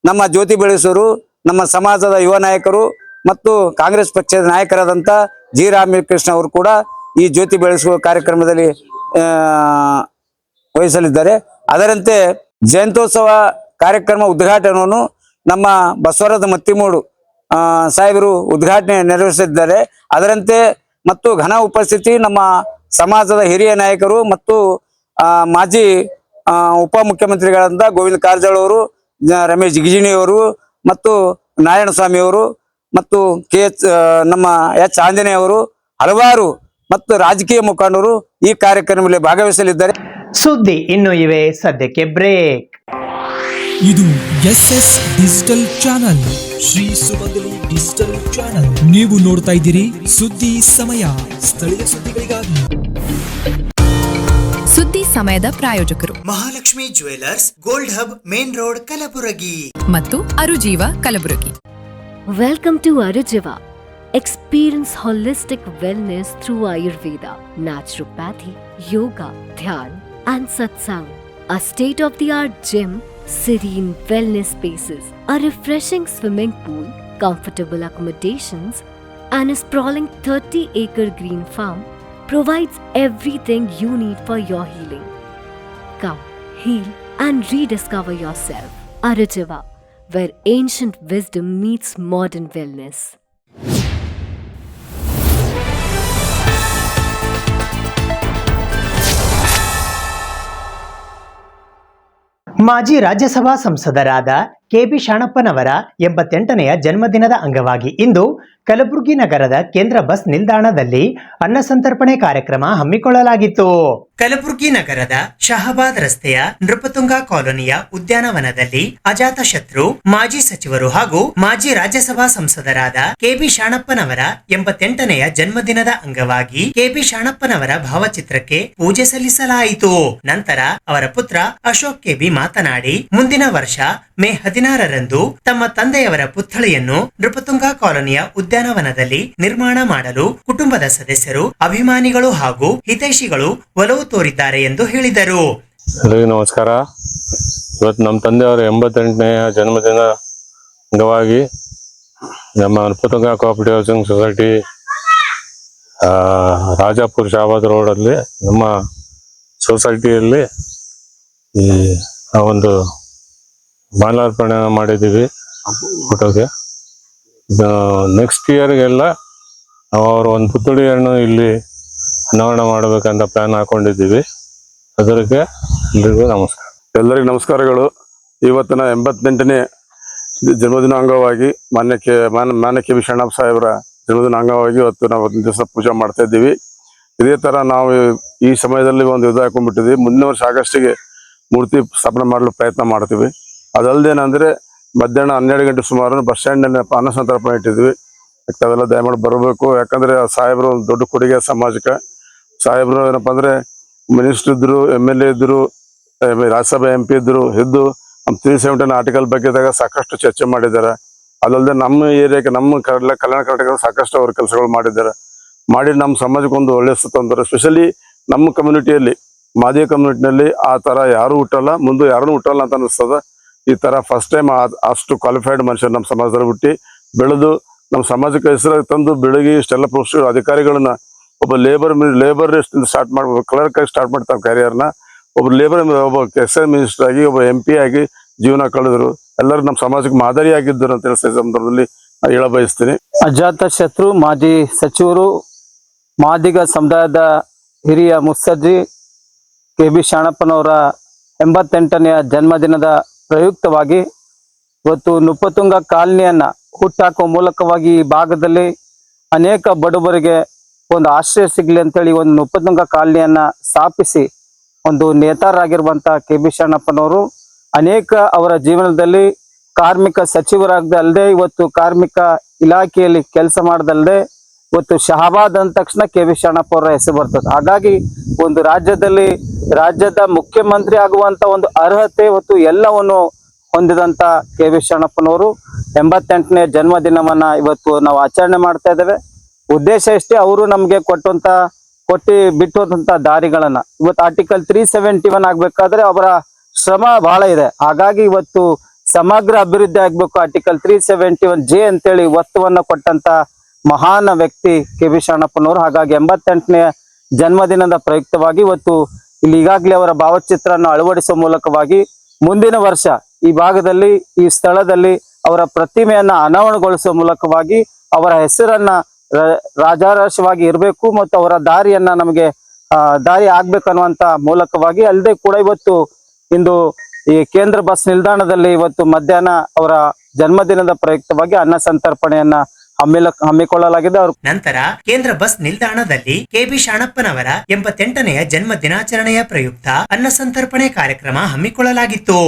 ನಮ್ಮ ಜ್ಯೋತಿ ಬೆಳೆಸೋರು, ನಮ್ಮ ಸಮಾಜದ ಯುವ ನಾಯಕರು ಮತ್ತು ಕಾಂಗ್ರೆಸ್ ಪಕ್ಷದ ನಾಯಕರಾದಂಥ ಜಿ ರಾಮಕೃಷ್ಣ ಅವರು ಕೂಡ ಈ ಜ್ಯೋತಿ ಬೆಳೆಸುವ ಕಾರ್ಯಕ್ರಮದಲ್ಲಿ ವಹಿಸಲಿದ್ದಾರೆ. ಅದರಂತೆ ಜಯಂತ್ಯೋತ್ಸವ ಕಾರ್ಯಕ್ರಮ ಉದ್ಘಾಟನೆಯನ್ನು ನಮ್ಮ ಬಸವರಾಜ ಮತ್ತಿಮೂಡು ಸಾಹೇಬರು ಉದ್ಘಾಟನೆ ನೆರವೇರಿಸಿದ್ದಾರೆ. ಅದರಂತೆ ಮತ್ತು ಘನ ಉಪಸ್ಥಿತಿ ನಮ್ಮ ಸಮಾಜದ ಹಿರಿಯ ನಾಯಕರು ಮತ್ತು ಮಾಜಿ ಉಪಮುಖ್ಯಮಂತ್ರಿಗಳಾದ ಗೋವಿಂದ ಕಾರಜೋಳ ಅವರು, ರಮೇಶ್ ಜಿಗಜಿಣಿ ಅವರು ಮತ್ತು ನಾರಾಯಣಸ್ವಾಮಿ ಅವರು ಮತ್ತು ನಮ್ಮ H ಆಂಜನೇಯ ಅವರು, ಹಲವಾರು ಮತ್ತು ರಾಜಕೀಯ ಮುಖಂಡರು ಈ ಕಾರ್ಯಕ್ರಮದಲ್ಲಿ ಭಾಗವಹಿಸಲಿದ್ದಾರೆ. ಸುದ್ದಿ ಇನ್ನು ಇವೆ, ಸದ್ಯಕ್ಕೆ ಬ್ರೇಕ್. ಇದು SS ಡಿಜಿಟಲ್ ಚಾನಲ್, ಶ್ರೀ ಸುಮಂಗಲಿ ಡಿಜಿಟಲ್ ಚಾನಲ್. ನೀವು ನೋಡ್ತಾ ಇದ್ದೀರಿ ಸುದ್ದಿ ಸಮಯ, ಸ್ಥಳೀಯ ಸುದ್ದಿಗಳಿಗಾಗಿ. ಸುದ್ದಿ ಸಮಯದ ಪ್ರಾಯೋಜಕರು Mahalakshmi jewellers, gold hub, main road, Kalaburagi ಮತ್ತು ಅರುಜೀವ Kalaburagi. Welcome to Arujiva. Experience holistic wellness through Ayurveda, naturopathy, yoga, dhyan, and satsang. A state-of-the-art gym, serene wellness spaces, a refreshing swimming pool, comfortable accommodations, and a sprawling 30-acre green farm provides everything you need for your healing. Come, heal, and rediscover yourself. Arujiva, where ancient wisdom meets modern wellness. ಮಾಜಿ ರಾಜ್ಯಸಭಾ ಸಂಸದರಾದ KB ಶಾಣಪ್ಪನವರ 88ನೆಯ ಜನ್ಮದಿನದ ಅಂಗವಾಗಿ ಇಂದು ಕಲಬುರಗಿ ನಗರದ ಕೇಂದ್ರ bus ನಿಲ್ದಾಣದಲ್ಲಿ ಅನ್ನ ಸಂತರ್ಪಣೆ ಕಾರ್ಯಕ್ರಮ ಹಮ್ಮಿಕೊಳ್ಳಲಾಗಿತ್ತು. ಕಲಬುರಗಿ ನಗರದ ಶಹಾಬಾದ್ ರಸ್ತೆಯ ನೃಪತುಂಗ ಕಾಲೋನಿಯ ಉದ್ಯಾನವನದಲ್ಲಿ ಅಜಾತಶತ್ರು ಮಾಜಿ ಸಚಿವರು ಹಾಗೂ ಮಾಜಿ ರಾಜ್ಯಸಭಾ ಸಂಸದರಾದ KB ಶಾಣಪ್ಪನವರ 88ನೆಯ ಜನ್ಮದಿನದ ಅಂಗವಾಗಿ KB ಶಾಣಪ್ಪನವರ ಭಾವಚಿತ್ರಕ್ಕೆ ಪೂಜೆ ಸಲ್ಲಿಸಲಾಯಿತು. ನಂತರ ಅವರ ಪುತ್ರ ಅಶೋಕ್ KB ಮಾತನಾಡಿ, ಮುಂದಿನ ವರ್ಷ ಮೇ 16ರಂದು ತಮ್ಮ ತಂದೆಯವರ ಪುತ್ಥಳಿಯನ್ನು ನೃಪತುಂಗ ಕಾಲೋನಿಯ ಉದ್ಯಾನವನದಲ್ಲಿ ನಿರ್ಮಾಣ ಮಾಡಲು ಕುಟುಂಬದ ಸದಸ್ಯರು, ಅಭಿಮಾನಿಗಳು ಹಾಗೂ ಹಿತೈಷಿಗಳು ಒಲವು ತೋರಿದ್ದಾರೆ ಎಂದು ಹೇಳಿದರು. ಎಲ್ಲರಿಗೂ ನಮಸ್ಕಾರ. ಇವತ್ತು ನಮ್ಮ ತಂದೆಯವರ 88ನೆಯ ಜನ್ಮದಿನ ಅಂಗವಾಗಿ ನಮ್ಮ Nrupatunga cooperative housing society Rajapura Shabad ರೋಡಲ್ಲಿ ನಮ್ಮ ಸೊಸೈಟಿಯಲ್ಲಿ ಒಂದು ಮಾಲಾರ್ಪಣೆ ಮಾಡಿದ್ದೀವಿ ಫೋಟೋಗೆ. ನೆಕ್ಸ್ಟ್ ಇಯರ್ಗೆಲ್ಲ ನಾವು ಅವ್ರ ಒಂದು ಪುತ್ಥಳಿಯನ್ನು ಇಲ್ಲಿ ಅನಾವರಣ ಮಾಡಬೇಕಂತ ಪ್ಲಾನ್ ಹಾಕೊಂಡಿದ್ದೀವಿ. ಅದಕ್ಕೆ ಎಲ್ರಿಗೂ ನಮಸ್ಕಾರ. ಎಲ್ಲರಿಗೂ ನಮಸ್ಕಾರಗಳು. ಇವತ್ತಿನ 88ನೇ ಜನ್ಮದಿನ ಅಂಗವಾಗಿ ಮಾನ್ಯ KB ಶಾಣಪ್ಪ ಸಾಹೇಬರ ಜನ್ಮದಿನ ಅಂಗವಾಗಿ ಇವತ್ತು ನಾವು ಒಂದು ದಿವಸ ಪೂಜೆ ಮಾಡ್ತಾ ಇದ್ದೀವಿ. ಇದೇ ಥರ ನಾವು ಈ ಸಮಯದಲ್ಲಿ ಒಂದು ಇದು ಹಾಕೊಂಡ್ಬಿಟ್ಟಿದ್ವಿ. ಮುಂದಿನ ವರ್ಷ ಆಗಸ್ಟಿಗೆ ಮೂರ್ತಿ ಸ್ಥಾಪನೆ ಮಾಡಲು ಪ್ರಯತ್ನ ಮಾಡ್ತೀವಿ. ಅದಲ್ಲದೇನಂದರೆ ಮಧ್ಯಾಹ್ನ 12 ಗಂಟೆ ಸುಮಾರು ಬಸ್ ಸ್ಟ್ಯಾಂಡ್ನಲ್ಲಿ ಅನ್ನ ಸಂತರ್ಪಣೆ ಇಟ್ಟಿದ್ವಿ. ಅವೆಲ್ಲ ದಯಮಾಡಿ ಬರಬೇಕು. ಯಾಕಂದರೆ ಸಾಹೇಬರು ಒಂದು ದೊಡ್ಡ ಕೊಡುಗೆ ಸಮಾಜಕ್ಕೆ. ಸಾಹೇಬರು ಏನಪ್ಪ ಅಂದರೆ ಮಿನಿಸ್ಟರ್ ಇದ್ದರು, MLA ಇದ್ದರು, ರಾಜ್ಯಸಭೆ MP ಇದ್ದರು, ನಮ್ಮ 317 ಆರ್ಟಿಕಲ್ ಬಗ್ಗೆದಾಗ ಸಾಕಷ್ಟು ಚರ್ಚೆ ಮಾಡಿದ್ದಾರೆ. ಅದಲ್ಲದೆ ನಮ್ಮ ಏರಿಯಾಕ್ಕೆ, ನಮ್ಮ ಕಲ್ಯಾಣ ಕರ್ನಾಟಕದ ಸಾಕಷ್ಟು ಅವರು ಕೆಲಸಗಳು ಮಾಡಿದ್ದಾರೆ. ಮಾಡಿ ನಮ್ಮ ಸಮಾಜಕ್ಕೆ ಒಂದು ಒಳ್ಳೆಯ ತಂದರು. ಸ್ಪೆಷಲಿ ನಮ್ಮ ಕಮ್ಯುನಿಟಿಯಲ್ಲಿ, ಮಾದಿಗ ಕಮ್ಯುನಿಟಿನಲ್ಲಿ ಆ ಥರ ಯಾರೂ ಹುಟ್ಟಲ್ಲ, ಮುಂದೆ ಯಾರೂ ಹುಟ್ಟಲ್ಲ ಅಂತ ಅನ್ನಿಸ್ತದೆ. ಈ ಥರ ಫಸ್ಟ್ ಟೈಮ್ ಅಷ್ಟು ಕ್ವಾಲಿಫೈಡ್ ಮನುಷ್ಯರು ನಮ್ಮ ಸಮಾಜದಲ್ಲಿ ಹುಟ್ಟಿ ಬೆಳೆದು ನಮ್ಮ ಸಮಾಜಕ್ಕೆ ಹೆಸರು ತಂದು ಬೆಳಗ್ಗೆ ಇಷ್ಟೆಲ್ಲ ಪೋಸ್ಟ್ ಅಧಿಕಾರಿಗಳನ್ನ, ಒಬ್ಬ ಲೇಬರ್ ಸ್ಟಾರ್ಟ್ ಮಾಡ್ಬೇಕು, ಕ್ಲರ್ಕ್ ಆಗಿ ಸ್ಟಾರ್ಟ್ ಮಾಡ್ತಾರೆ ಕ್ಯಾರಿಯರ್ನ. ಒಬ್ಬ ಲೇಬರ್, ಒಬ್ಬ SI ಮಿನಿಸ್ಟರ್ ಆಗಿ, ಒಬ್ಬ MP ಆಗಿ ಜೀವನ ಕಳೆದ್ರು. ಎಲ್ಲರೂ ನಮ್ಮ ಸಮಾಜಕ್ಕೆ ಮಾದರಿಯಾಗಿದ್ದರು ಅಂತ ಹೇಳಿ ಸಂದರ್ಭದಲ್ಲಿ ಹೇಳ ಬಯಸ್ತೀನಿ. ಅಜಾತ ಶತ್ರು ಮಾಜಿ ಸಚಿವರು, ಮಾದಿಗ ಸಮುದಾಯದ ಹಿರಿಯ ಮುತ್ಸದ್ದಿ KB ಶಾಣಪ್ಪನವರ 88ನೆಯ ಜನ್ಮದಿನದ ಪ್ರಯುಕ್ತವಾಗಿ ಇವತ್ತು ನೃಪತುಂಗ ಕಾಲನಿಯನ್ನ ಹುಟ್ಟಾಕುವ ಮೂಲಕವಾಗಿ ಈ ಭಾಗದಲ್ಲಿ ಅನೇಕ ಬಡವರಿಗೆ ಒಂದು ಆಶ್ರಯ ಸಿಗ್ಲಿ ಅಂತೇಳಿ ಒಂದು ನೃಪತುಂಗ ಕಾಲನಿಯನ್ನ ಸ್ಥಾಪಿಸಿ ಒಂದು ನೇತಾರರಾಗಿರುವಂತಹ ಕೆ.ಬಿ. ಶರಣಪ್ಪನವರು ಅನೇಕ ಅವರ ಜೀವನದಲ್ಲಿ ಕಾರ್ಮಿಕ ಸಚಿವರಾಗದಲ್ಲದೆ ಇವತ್ತು ಕಾರ್ಮಿಕ ಇಲಾಖೆಯಲ್ಲಿ ಕೆಲಸ ಮಾಡದಲ್ಲದೆ ಇವತ್ತು ಶಹಾಬಾದ್ ಅಂದ ತಕ್ಷಣ ಕೆ.ಬಿ. ಶರಣಪ್ಪ ಅವರ ಹೆಸರು ಬರ್ತದೆ. ಹಾಗಾಗಿ ಒಂದು ರಾಜ್ಯದ ಮುಖ್ಯಮಂತ್ರಿ ಆಗುವಂತ ಒಂದು ಅರ್ಹತೆ ಇವತ್ತು ಎಲ್ಲವನ್ನು ಹೊಂದಿದಂತ ಕೆ.ಬಿ. ಶರಣಪ್ಪನವರು 88ನೇ ಜನ್ಮದಿನವನ್ನ ಇವತ್ತು ನಾವು ಆಚರಣೆ ಮಾಡ್ತಾ ಇದ್ದೇವೆ. ಉದ್ದೇಶ ಇಷ್ಟೇ, ಅವರು ನಮ್ಗೆ ಕೊಟ್ಟು ಬಿಟ್ಟಂತ ದಾರಿಗಳನ್ನ ಇವತ್ತು ಆರ್ಟಿಕಲ್ 371 ಆಗ್ಬೇಕಾದ್ರೆ ಅವರ ಶ್ರಮ ಬಹಳ ಇದೆ. ಹಾಗಾಗಿ ಇವತ್ತು ಸಮಗ್ರ ಅಭಿವೃದ್ಧಿ ಆಗ್ಬೇಕು, ಆರ್ಟಿಕಲ್ 371J ಅಂತೇಳಿ ಒತ್ತುವನ್ನ ಕೊಟ್ಟಂತ ಮಹಾನ್ ವ್ಯಕ್ತಿ ಕೆ.ಬಿ. ಶರಣಪ್ಪನವರು. ಹಾಗಾಗಿ 88ನೇ ಜನ್ಮದಿನದ ಪ್ರಯುಕ್ತವಾಗಿ ಇವತ್ತು ಇಲ್ಲಿ ಈಗಾಗಲೇ ಅವರ ಭಾವಚಿತ್ರವನ್ನು ಅಳವಡಿಸುವ ಮೂಲಕವಾಗಿ ಮುಂದಿನ ವರ್ಷ ಈ ಭಾಗದಲ್ಲಿ ಈ ಸ್ಥಳದಲ್ಲಿ ಅವರ ಪ್ರತಿಮೆಯನ್ನ ಅನಾವರಣಗೊಳಿಸುವ ಮೂಲಕವಾಗಿ ಅವರ ಹೆಸರನ್ನ ರಾಜಾರಾಶವಾಗಿ ಇರಬೇಕು ಮತ್ತು ಅವರ ದಾರಿಯನ್ನ ನಮಗೆ ದಾರಿ ಆಗ್ಬೇಕನ್ನುವಂತ ಮೂಲಕವಾಗಿ ಅಲ್ಲದೆ ಕೂಡ ಇವತ್ತು ಇಂದು ಈ ಕೇಂದ್ರ ಬಸ್ ನಿಲ್ದಾಣದಲ್ಲಿ ಇವತ್ತು ಮಧ್ಯಾಹ್ನ ಅವರ ಜನ್ಮದಿನದ ಪ್ರಯುಕ್ತವಾಗಿ ಅನ್ನ ಸಂತರ್ಪಣೆಯನ್ನ ಹಮ್ಮಿಕೊಳ್ಳಲಾಗಿದೆ. ನಂತರ ಕೇಂದ್ರ ಬಸ್ ನಿಲ್ದಾಣದಲ್ಲಿ ಕೆ.ಬಿ. ಶರಣಪ್ಪನವರ 88ನೆಯ ಜನ್ಮ ದಿನಾಚರಣೆಯ ಪ್ರಯುಕ್ತ ಅನ್ನ ಸಂತರ್ಪಣೆ ಕಾರ್ಯಕ್ರಮ ಹಮ್ಮಿಕೊಳ್ಳಲಾಗಿತ್ತು.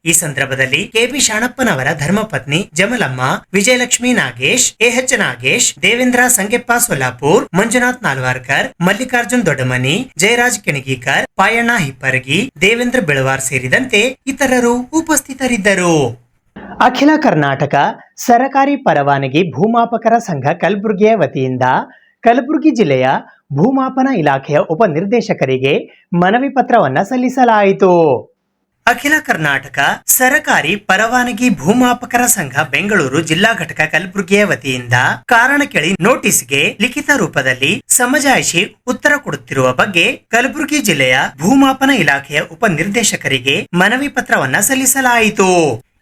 ಈ ಸಂದರ್ಭದಲ್ಲಿ ಕೆ.ಬಿ. ಶರಣಪ್ಪನವರ ಧರ್ಮಪತ್ನಿ ಜಮಲಮ್ಮ, ವಿಜಯಲಕ್ಷ್ಮಿ ನಾಗೇಶ್, ಎ.ಎಚ್. ನಾಗೇಶ್, ದೇವೇಂದ್ರ ಸಂಗೆಪ್ಪ ಸೊಲ್ಲಾಪುರ್, ಮಂಜುನಾಥ್ ನಾಲ್ವಾರ್ಕರ್, ಮಲ್ಲಿಕಾರ್ಜುನ್ ದೊಡ್ಡಮನಿ, ಜಯರಾಜ್ ಕೆಣಗೀಕರ್, ಪಾಯಣ್ಣ ಹಿಪ್ಪರಗಿ, ದೇವೇಂದ್ರ ಬೆಳವಾರ್ ಸೇರಿದಂತೆ ಇತರರು ಉಪಸ್ಥಿತರಿದ್ದರು. ಅಖಿಲ ಕರ್ನಾಟಕ ಸರಕಾರಿ ಪರವಾನಗಿ ಭೂಮಾಪಕರ ಸಂಘ ಕಲಬುರಗಿಯ ವತಿಯಿಂದ ಕಲಬುರಗಿ ಜಿಲ್ಲೆಯ ಭೂಮಾಪನ ಇಲಾಖೆಯ ಉಪನಿರ್ದೇಶಕರಿಗೆ ಮನವಿ ಪತ್ರವನ್ನ ಸಲ್ಲಿಸಲಾಯಿತು. ಅಖಿಲ ಕರ್ನಾಟಕ ಸರಕಾರಿ ಪರವಾನಗಿ ಭೂಮಾಪಕರ ಸಂಘ ಬೆಂಗಳೂರು ಜಿಲ್ಲಾ ಘಟಕ ಕಲಬುರಗಿಯ ವತಿಯಿಂದ ಕಾರಣ ಕೇಳಿ ನೋಟಿಸ್ಗೆ ಲಿಖಿತ ರೂಪದಲ್ಲಿ ಸಮಜಾಯಿಷಿ ಉತ್ತರ ಕೊಡುತ್ತಿರುವ ಬಗ್ಗೆ ಕಲಬುರಗಿ ಜಿಲ್ಲೆಯ ಭೂಮಾಪನ ಇಲಾಖೆಯ ಉಪನಿರ್ದೇಶಕರಿಗೆ ಮನವಿ ಪತ್ರವನ್ನ ಸಲ್ಲಿಸಲಾಯಿತು.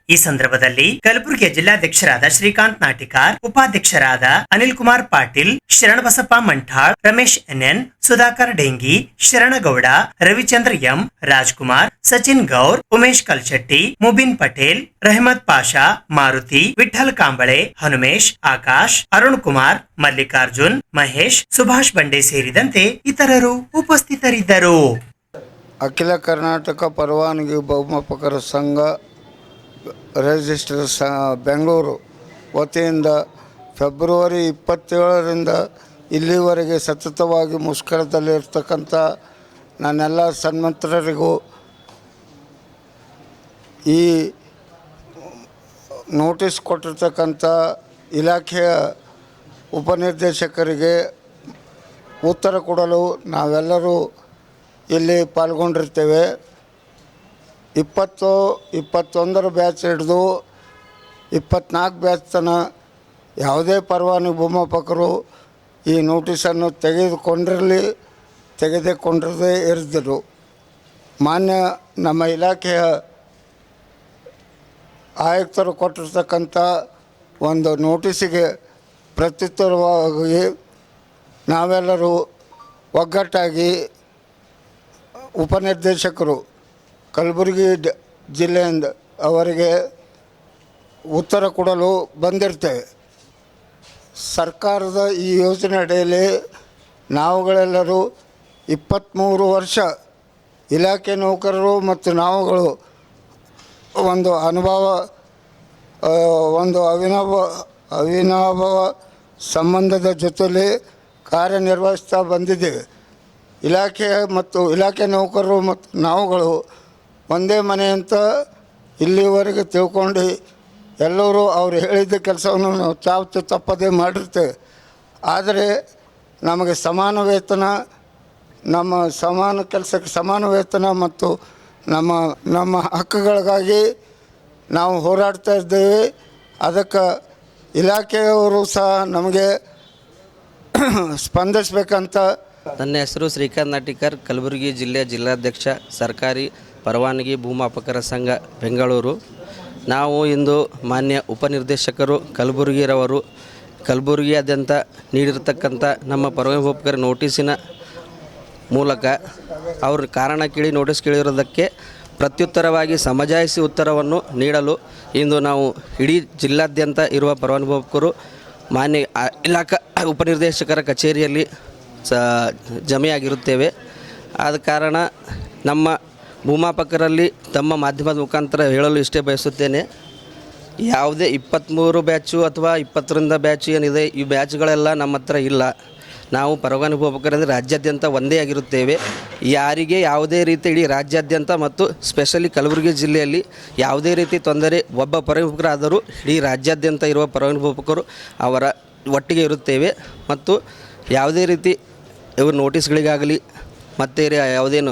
ಈ ಸಂದರ್ಭದಲ್ಲಿ ಕಲಬುರಗಿಯ ಜಿಲ್ಲಾಧ್ಯಕ್ಷರಾದ ಶ್ರೀಕಾಂತ್ ನಾಟಿಕಾರ್, ಉಪಾಧ್ಯಕ್ಷರಾದ ಅನಿಲ್ ಕುಮಾರ್ ಪಾಟೀಲ್, ಶರಣಬಸಪ್ಪ ಮಂಠಾಳ್, ರಮೇಶ್ ಎನ್ಎನ್, ಸುಧಾಕರ್ ಡೆಂಗಿ, ಶರಣಗೌಡ, ರವಿಚಂದ್ರ ಎಂ, ರಾಜ್ಕುಮಾರ್, ಸಚಿನ್ ಗೌರ್, ಉಮೇಶ್ ಕಲ್ಶೆಟ್ಟಿ, ಮುಬಿನ್ ಪಟೇಲ್, ರೆಹಮತ್ ಪಾಷಾ, ಮಾರುತಿ, ವಿಠಲ್ ಕಾಂಬಳೆ, ಹನುಮೇಶ್, ಆಕಾಶ್, ಅರುಣ್ ಕುಮಾರ್, ಮಲ್ಲಿಕಾರ್ಜುನ್, ಮಹೇಶ್, ಸುಭಾಷ್ ಬಂಡೆ ಸೇರಿದಂತೆ ಇತರರು ಉಪಸ್ಥಿತರಿದ್ದರು. ಅಖಿಲ ಕರ್ನಾಟಕ ಪರವಾನಗಿ ಭೂಮಾಪಕರ ಸಂಘ ರಿಜಿಸ್ಟರ್ ಬೆಂಗಳೂರು ವತಿಯಿಂದ ಫೆಬ್ರವರಿ 27ರಿಂದ ಇಲ್ಲಿವರೆಗೆ ಸತತವಾಗಿ ಮುಷ್ಕರದಲ್ಲಿರ್ತಕ್ಕಂಥ ನನ್ನೆಲ್ಲ ಸನ್ಮಿತ್ರರಿಗೂ ಈ ನೋಟಿಸ್ ಕೊಟ್ಟಿರ್ತಕ್ಕಂಥ ಇಲಾಖೆಯ ಉಪನಿರ್ದೇಶಕರಿಗೆ ಉತ್ತರ ಕೊಡಲು ನಾವೆಲ್ಲರೂ ಇಲ್ಲಿ ಪಾಲ್ಗೊಂಡಿರ್ತೇವೆ. 21 ಬ್ಯಾಚ್ ಹಿಡಿದು 24 ಬ್ಯಾಚ್ ತನ ಯಾವುದೇ ಪರವಾನಗಿ ಭೂಮಾಪಕರು ಈ ನೋಟಿಸನ್ನು ತೆಗೆದುಕೊಂಡಿರದೇ ಇರಿದ್ದರು. ಮಾನ್ಯ ನಮ್ಮ ಇಲಾಖೆಯ ಆಯುಕ್ತರು ಕೊಟ್ಟಿರ್ತಕ್ಕಂಥ ಒಂದು ನೋಟಿಸಿಗೆ ಪ್ರತ್ಯುತ್ತರವಾಗಿ ನಾವೆಲ್ಲರೂ ಒಗ್ಗಟ್ಟಾಗಿ ಉಪನಿರ್ದೇಶಕರು ಕಲಬುರಗಿ ಜಿಲ್ಲೆಯಿಂದ ಅವರಿಗೆ ಉತ್ತರ ಕೊಡಲು ಬಂದಿರ್ತೇವೆ. ಸರ್ಕಾರದ ಈ ಯೋಜನೆ ಅಡಿಯಲ್ಲಿ ನಾವುಗಳೆಲ್ಲರೂ 23 ವರ್ಷ ಇಲಾಖೆ ನೌಕರರು ಮತ್ತು ನಾವುಗಳು ಒಂದು ಅವಿನಾಭಾವ ಸಂಬಂಧದ ಜೊತೆಯಲ್ಲಿ ಕಾರ್ಯನಿರ್ವಹಿಸ್ತಾ ಬಂದಿದ್ದೇವೆ. ಇಲಾಖೆ ನೌಕರರು ಮತ್ತು ನಾವುಗಳು ಒಂದೇ ಮನೆ ಅಂತ ಇಲ್ಲಿವರೆಗೆ ತಿಳ್ಕೊಂಡು ಎಲ್ಲರೂ ಅವ್ರು ಹೇಳಿದ್ದ ಕೆಲಸವನ್ನು ನಾವು ಚಾಚು ತಪ್ಪದೇ ಮಾಡಿರ್ತೇವೆ. ಆದರೆ ನಮಗೆ ಸಮಾನ ವೇತನ, ನಮ್ಮ ಸಮಾನ ಕೆಲಸಕ್ಕೆ ಸಮಾನ ವೇತನ ಮತ್ತು ನಮ್ಮ ಹಕ್ಕುಗಳಿಗಾಗಿ ನಾವು ಹೋರಾಡ್ತಾ ಇದ್ದೇವೆ. ಅದಕ್ಕೆ ಇಲಾಖೆಯವರು ಸಹ ನಮಗೆ ಸ್ಪಂದಿಸಬೇಕಂತ. ನನ್ನ ಹೆಸರು ಶ್ರೀಕಾಂತ್ ನಾಟಿಕರ್, ಕಲಬುರಗಿ ಜಿಲ್ಲೆಯ ಜಿಲ್ಲಾಧ್ಯಕ್ಷ, ಸರ್ಕಾರಿ ಪರವಾನಗಿ ಭೂಮಾಪಕರ ಸಂಘ ಬೆಂಗಳೂರು. ನಾವು ಇಂದು ಮಾನ್ಯ ಉಪನಿರ್ದೇಶಕರು ಕಲಬುರಗಿರವರು ಕಲಬುರಗಿಯಾದ್ಯಂತ ನೀಡಿರತಕ್ಕಂಥ ನಮ್ಮ ಪರವಾನಗಿ ಭೂಮಾಪಕರ ನೋಟಿಸಿನ ಮೂಲಕ ಅವ್ರ ಕಾರಣ ಕೇಳಿ ನೋಟಿಸ್ ಕೇಳಿರೋದಕ್ಕೆ ಪ್ರತ್ಯುತ್ತರವಾಗಿ ಸಮಜಾಯಿಸಿ ಉತ್ತರವನ್ನು ನೀಡಲು ಇಂದು ನಾವು ಇಡೀ ಜಿಲ್ಲಾದ್ಯಂತ ಇರುವ ಪರವಾನುಭವಕರು ಮಾನ್ಯ ಇಲಾಖಾ ಉಪನಿರ್ದೇಶಕರ ಕಚೇರಿಯಲ್ಲಿ ಜಮೆಯಾಗಿರುತ್ತೇವೆ. ಆದ ಕಾರಣ ನಮ್ಮ ಭೂಮಾಪಕರಲ್ಲಿ ತಮ್ಮ ಮಾಧ್ಯಮದ ಮುಖಾಂತರ ಹೇಳಲು ಇಷ್ಟೇ ಬಯಸುತ್ತೇನೆ. ಯಾವುದೇ 23 ಬ್ಯಾಚು ಅಥವಾ 20ರಿಂದ ಬ್ಯಾಚು ಏನಿದೆ, ಈ ಬ್ಯಾಚ್ಗಳೆಲ್ಲ ನಮ್ಮ ಹತ್ರ ಇಲ್ಲ. ನಾವು ಪರವಾನುಭವಕರಂದರೆ ರಾಜ್ಯಾದ್ಯಂತ ಒಂದೇ ಆಗಿರುತ್ತೇವೆ. ಯಾರಿಗೆ ಯಾವುದೇ ರೀತಿ ಇಡೀ ರಾಜ್ಯಾದ್ಯಂತ ಮತ್ತು ಸ್ಪೆಷಲಿ ಕಲಬುರಗಿ ಜಿಲ್ಲೆಯಲ್ಲಿ ಯಾವುದೇ ರೀತಿ ತೊಂದರೆ ಒಬ್ಬ ಪರವಾನುಭವಕರಾದರೂ ಇಡೀ ರಾಜ್ಯಾದ್ಯಂತ ಇರುವ ಪರವಾನುಭವಕರು ಅವರ ಒಟ್ಟಿಗೆ ಇರುತ್ತೇವೆ. ಮತ್ತು ಯಾವುದೇ ರೀತಿ ಇವರು ನೋಟಿಸ್ಗಳಿಗಾಗಲಿ ಮತ್ತು ಯಾವುದೇನು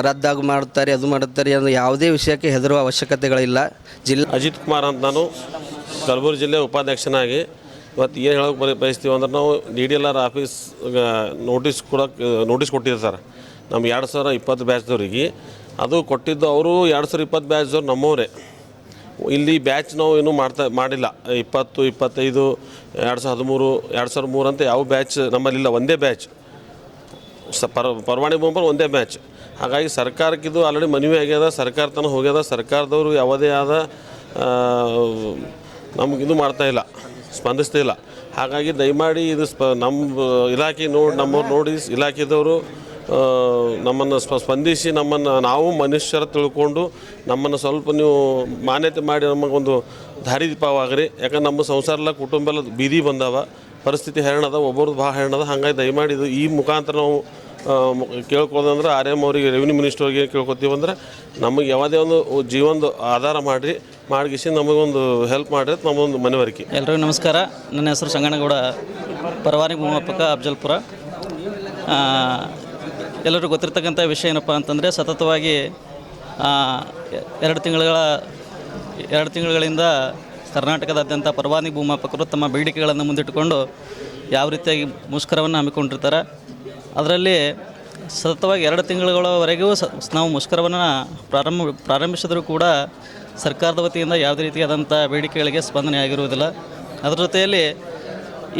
ರದ್ದಾಗು ಮಾಡುತ್ತಾರೆ ಅದು ಮಾಡುತ್ತಾರೆ ಅನ್ನೋ ಯಾವುದೇ ವಿಷಯಕ್ಕೆ ಹೆದರುವ ಅವಶ್ಯಕತೆಗಳಿಲ್ಲ. ಅಜಿತ್ ಕುಮಾರ್ ಅಂತ ನಾನು ಕಲಬುರಗಿ ಜಿಲ್ಲೆ ಉಪಾಧ್ಯಕ್ಷನಾಗಿ ಇವತ್ತು ಏನು ಹೇಳೋಕೆ ಬಯಸ್ತೀವಿ ಅಂದ್ರೆ ನಾವು DDLR ಆಫೀಸ್ ನೋಟಿಸ್ ಕೊಟ್ಟಿದ್ದಾರೆ ಸರ್. ನಮ್ಮ 2020 ಬ್ಯಾಚ್ದವ್ರಿಗೆ ಅದು ಕೊಟ್ಟಿದ್ದು ಅವರು 2020 ಬ್ಯಾಚ್ದವ್ರು ನಮ್ಮವರೇ. ಇಲ್ಲಿ ಬ್ಯಾಚ್ ನಾವು ಏನೂ ಮಾಡಿಲ್ಲ. 20, 25, 2013, 2003 ಅಂತ ಯಾವ ಬ್ಯಾಚ್ ನಮ್ಮಲ್ಲಿಲ್ಲ. ಒಂದೇ ಬ್ಯಾಚ್ ಪರವಾನಿ ಬಂಬರ್ ಒಂದೇ ಬ್ಯಾಚ್. ಹಾಗಾಗಿ ಸರ್ಕಾರಕ್ಕೆ ಇದು ಆಲ್ರೆಡಿ ಮನವಿ ಆಗ್ಯದ, ಸರ್ಕಾರ ತನಕ ಹೋಗ್ಯದ. ಸರ್ಕಾರದವರು ಯಾವುದೇ ಆದ ನಮಗಿದು ಮಾಡ್ತಾಯಿಲ್ಲ, ಸ್ಪಂದಿಸ್ತಿಲ್ಲ. ಹಾಗಾಗಿ ದಯಮಾಡಿ ಇದು ನಮ್ಮ ಇಲಾಖೆ ನಮ್ಮವ್ರು ನೋಡಿ ಇಲಾಖೆದವರು ನಮ್ಮನ್ನು ಸ್ಪಂದಿಸಿ ನಾವು ಮನುಷ್ಯರ ತಿಳ್ಕೊಂಡು ನಮ್ಮನ್ನು ಸ್ವಲ್ಪ ನೀವು ಮಾನ್ಯತೆ ಮಾಡಿ ನಮಗೊಂದು ದಾರಿದೀಪವಾಗ್ರಿ. ಯಾಕಂದ್ರೆ ನಮ್ಮ ಸಂಸಾರ ಎಲ್ಲ ಕುಟುಂಬ ಎಲ್ಲ ಬೀದಿ ಬಂದಾವ, ಪರಿಸ್ಥಿತಿ ಹೆರಣದ, ಒಬ್ಬರದ್ದು ಭಾಳ ಹೆರಣದ. ಹಾಗಾಗಿ ದಯಮಾಡಿ ಇದು ಈ ಮುಖಾಂತರ ನಾವು ಕೇಳ್ಕೋದಂದ್ರೆ RM ಅವರಿಗೆ, ರೆವಿನ್ಯೂ ಮಿನಿಸ್ಟರ್ ಅವ್ರಿಗೆ ಕೇಳ್ಕೊತೀವಿ ಅಂದ್ರೆ ನಮಗೆ ಯಾವುದೇ ಒಂದು ಜೀವನದ ಆಧಾರ ಮಾಡಿಸಿ ನಮಗೊಂದು ಹೆಲ್ಪ್ ಮಾಡಿರಿ, ನಮ್ಮೊಂದು ಮನವರಿಕೆ. ಎಲ್ರಿಗೂ ನಮಸ್ಕಾರ. ನನ್ನ ಹೆಸರು ಸಂಗನಗೌಡ, ಪರವಾನಿ ಭೂಮಾಪಕ ಅಫಜಲ್ಪುರ. ಎಲ್ಲರಿಗೂ ಗೊತ್ತಿರ್ತಕ್ಕಂಥ ವಿಷಯ ಏನಪ್ಪ ಅಂತಂದರೆ, ಸತತವಾಗಿ 2 ತಿಂಗಳುಗಳಿಂದ ಕರ್ನಾಟಕದಾದ್ಯಂತ ಪರವಾನಿ ಭೂಮಾಪಕರು ತಮ್ಮ ಬೇಡಿಕೆಗಳನ್ನು ಮುಂದಿಟ್ಟುಕೊಂಡು ಯಾವ ರೀತಿಯಾಗಿ ಮುಷ್ಕರವನ್ನು ಹಮ್ಮಿಕೊಂಡಿರ್ತಾರೆ. ಅದರಲ್ಲಿ ಸತತವಾಗಿ 2 ತಿಂಗಳುಗಳವರೆಗೂ ನಾವು ಮುಷ್ಕರವನ್ನು ಪ್ರಾರಂಭಿಸಿದರೂ ಕೂಡ ಸರ್ಕಾರದ ವತಿಯಿಂದ ಯಾವುದೇ ರೀತಿಯಾದಂಥ ಬೇಡಿಕೆಗಳಿಗೆ ಸ್ಪಂದನೆ ಆಗಿರುವುದಿಲ್ಲ. ಅದರ ಜೊತೆಯಲ್ಲಿ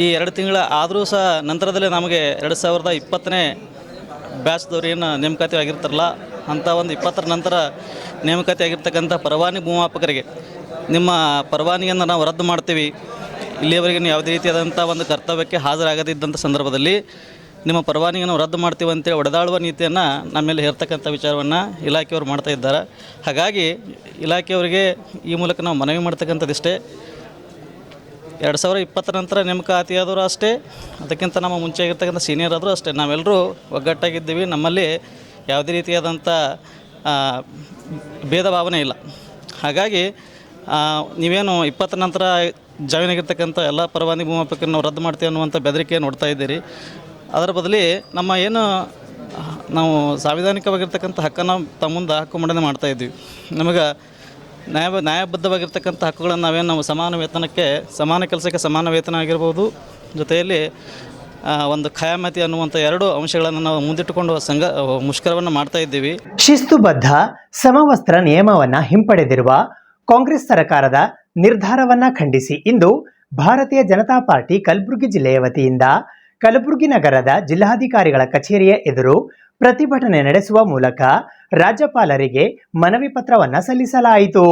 ಈ 2 ತಿಂಗಳ ಆದರೂ ಸಹ ನಂತರದಲ್ಲಿ ನಮಗೆ 2020ನೇ ಬ್ಯಾಚ್ದವ್ರು ಏನು ನೇಮಕಾತಿ ಆಗಿರ್ತಾರಲ್ಲ, ಅಂಥ ಒಂದು 20ರ ನಂತರ ನೇಮಕಾತಿ ಆಗಿರ್ತಕ್ಕಂಥ ಪರವಾನಿ ಭೂಮಾಪಕರಿಗೆ ನಿಮ್ಮ ಪರವಾನಿಯನ್ನು ನಾವು ರದ್ದು ಮಾಡ್ತೀವಿ, ಇಲ್ಲಿಯವರೆಗೆ ಯಾವುದೇ ರೀತಿಯಾದಂಥ ಒಂದು ಕರ್ತವ್ಯಕ್ಕೆ ಹಾಜರಾಗದಿದ್ದಂಥ ಸಂದರ್ಭದಲ್ಲಿ ನಿಮ್ಮ ಪರವಾನಿಯನ್ನು ರದ್ದು ಮಾಡ್ತೀವಿ ಅಂತೇಳಿ ಒಡೆದಾಳುವ ನೀತಿಯನ್ನು ನಮ್ಮ ಮೇಲೆ ಹೇರ್ತಕ್ಕಂಥ ವಿಚಾರವನ್ನು ಇಲಾಖೆಯವರು ಮಾಡ್ತಾ ಇದ್ದಾರೆ. ಹಾಗಾಗಿ ಇಲಾಖೆಯವರಿಗೆ ಈ ಮೂಲಕ ನಾವು ಮನವಿ ಮಾಡ್ತಕ್ಕಂಥದ್ದಿಷ್ಟೇ, 2020 ನಂತರ ನೇಮಕಾತಿಯಾದರೂ ಅಷ್ಟೇ, ಅದಕ್ಕಿಂತ ನಮ್ಮ ಮುಂಚೆ ಆಗಿರ್ತಕ್ಕಂಥ ಸೀನಿಯರ್ ಆದರೂ ಅಷ್ಟೇ, ನಾವೆಲ್ಲರೂ ಒಗ್ಗಟ್ಟಾಗಿದ್ದೀವಿ. ನಮ್ಮಲ್ಲಿ ಯಾವುದೇ ರೀತಿಯಾದಂಥ ಭೇದ ಭಾವನೆ ಇಲ್ಲ. ಹಾಗಾಗಿ ನೀವೇನು 20 ನಂತರ ಜಾಯಿನ್ ಆಗಿರ್ತಕ್ಕಂಥ ಎಲ್ಲ ಪರವಾನಿ ಭೂಮಾಪಕರನ್ನು ನಾವು ರದ್ದು ಮಾಡ್ತೀವಿ ಅನ್ನುವಂಥ ಬೆದರಿಕೆ ನೋಡ್ತಾ ಇದ್ದೀರಿ. ಅದರ ಬದಲಿ ನಮ್ಮ ಏನು ನಾವು ಸಾಂವಿಧಾನಿಕವಾಗಿರ್ತಕ್ಕಂಥ ಹಕ್ಕನ್ನು ತಮ್ಮ ಮುಂದೆ ಹಕ್ಕು ಮಂಡನೆ ಮಾಡ್ತಾಯಿದ್ದೀವಿ. ನಮಗೆ ನ್ಯಾಯಬದ್ಧವಾಗಿರ್ತಕ್ಕಂಥ ಹಕ್ಕುಗಳನ್ನು ನಾವು ಸಮಾನ ವೇತನಕ್ಕೆ, ಸಮಾನ ಕೆಲಸಕ್ಕೆ ಸಮಾನ ವೇತನ ಆಗಿರ್ಬೋದು, ಜೊತೆಯಲ್ಲಿ ಒಂದು ಖಯಾಮತಿ ಅನ್ನುವಂಥ 2 ಅಂಶಗಳನ್ನು ನಾವು ಮುಂದಿಟ್ಟುಕೊಂಡು ಮುಷ್ಕರವನ್ನು ಮಾಡ್ತಾ ಇದ್ದೀವಿ. ಶಿಸ್ತುಬದ್ಧ ಸಮವಸ್ತ್ರ ನಿಯಮವನ್ನು ಹಿಂಪಡೆದಿರುವ ಕಾಂಗ್ರೆಸ್ ಸರ್ಕಾರದ ನಿರ್ಧಾರವನ್ನ ಖಂಡಿಸಿ ಇಂದು ಭಾರತೀಯ ಜನತಾ ಪಾರ್ಟಿ ಕಲಬುರಗಿ ಜಿಲ್ಲೆಯ ವತಿಯಿಂದ ಕಲಬುರಗಿ ನಗರದ ಜಿಲ್ಲಾಧಿಕಾರಿಗಳ ಕಚೇರಿಯ ಎದುರು ಪ್ರತಿಭಟನೆ ನಡೆಸುವ ಮೂಲಕ ರಾಜ್ಯಪಾಲರಿಗೆ ಮನವಿ ಪತ್ರವನ್ನ ಸಲ್ಲಿಸಲಾಯಿತು.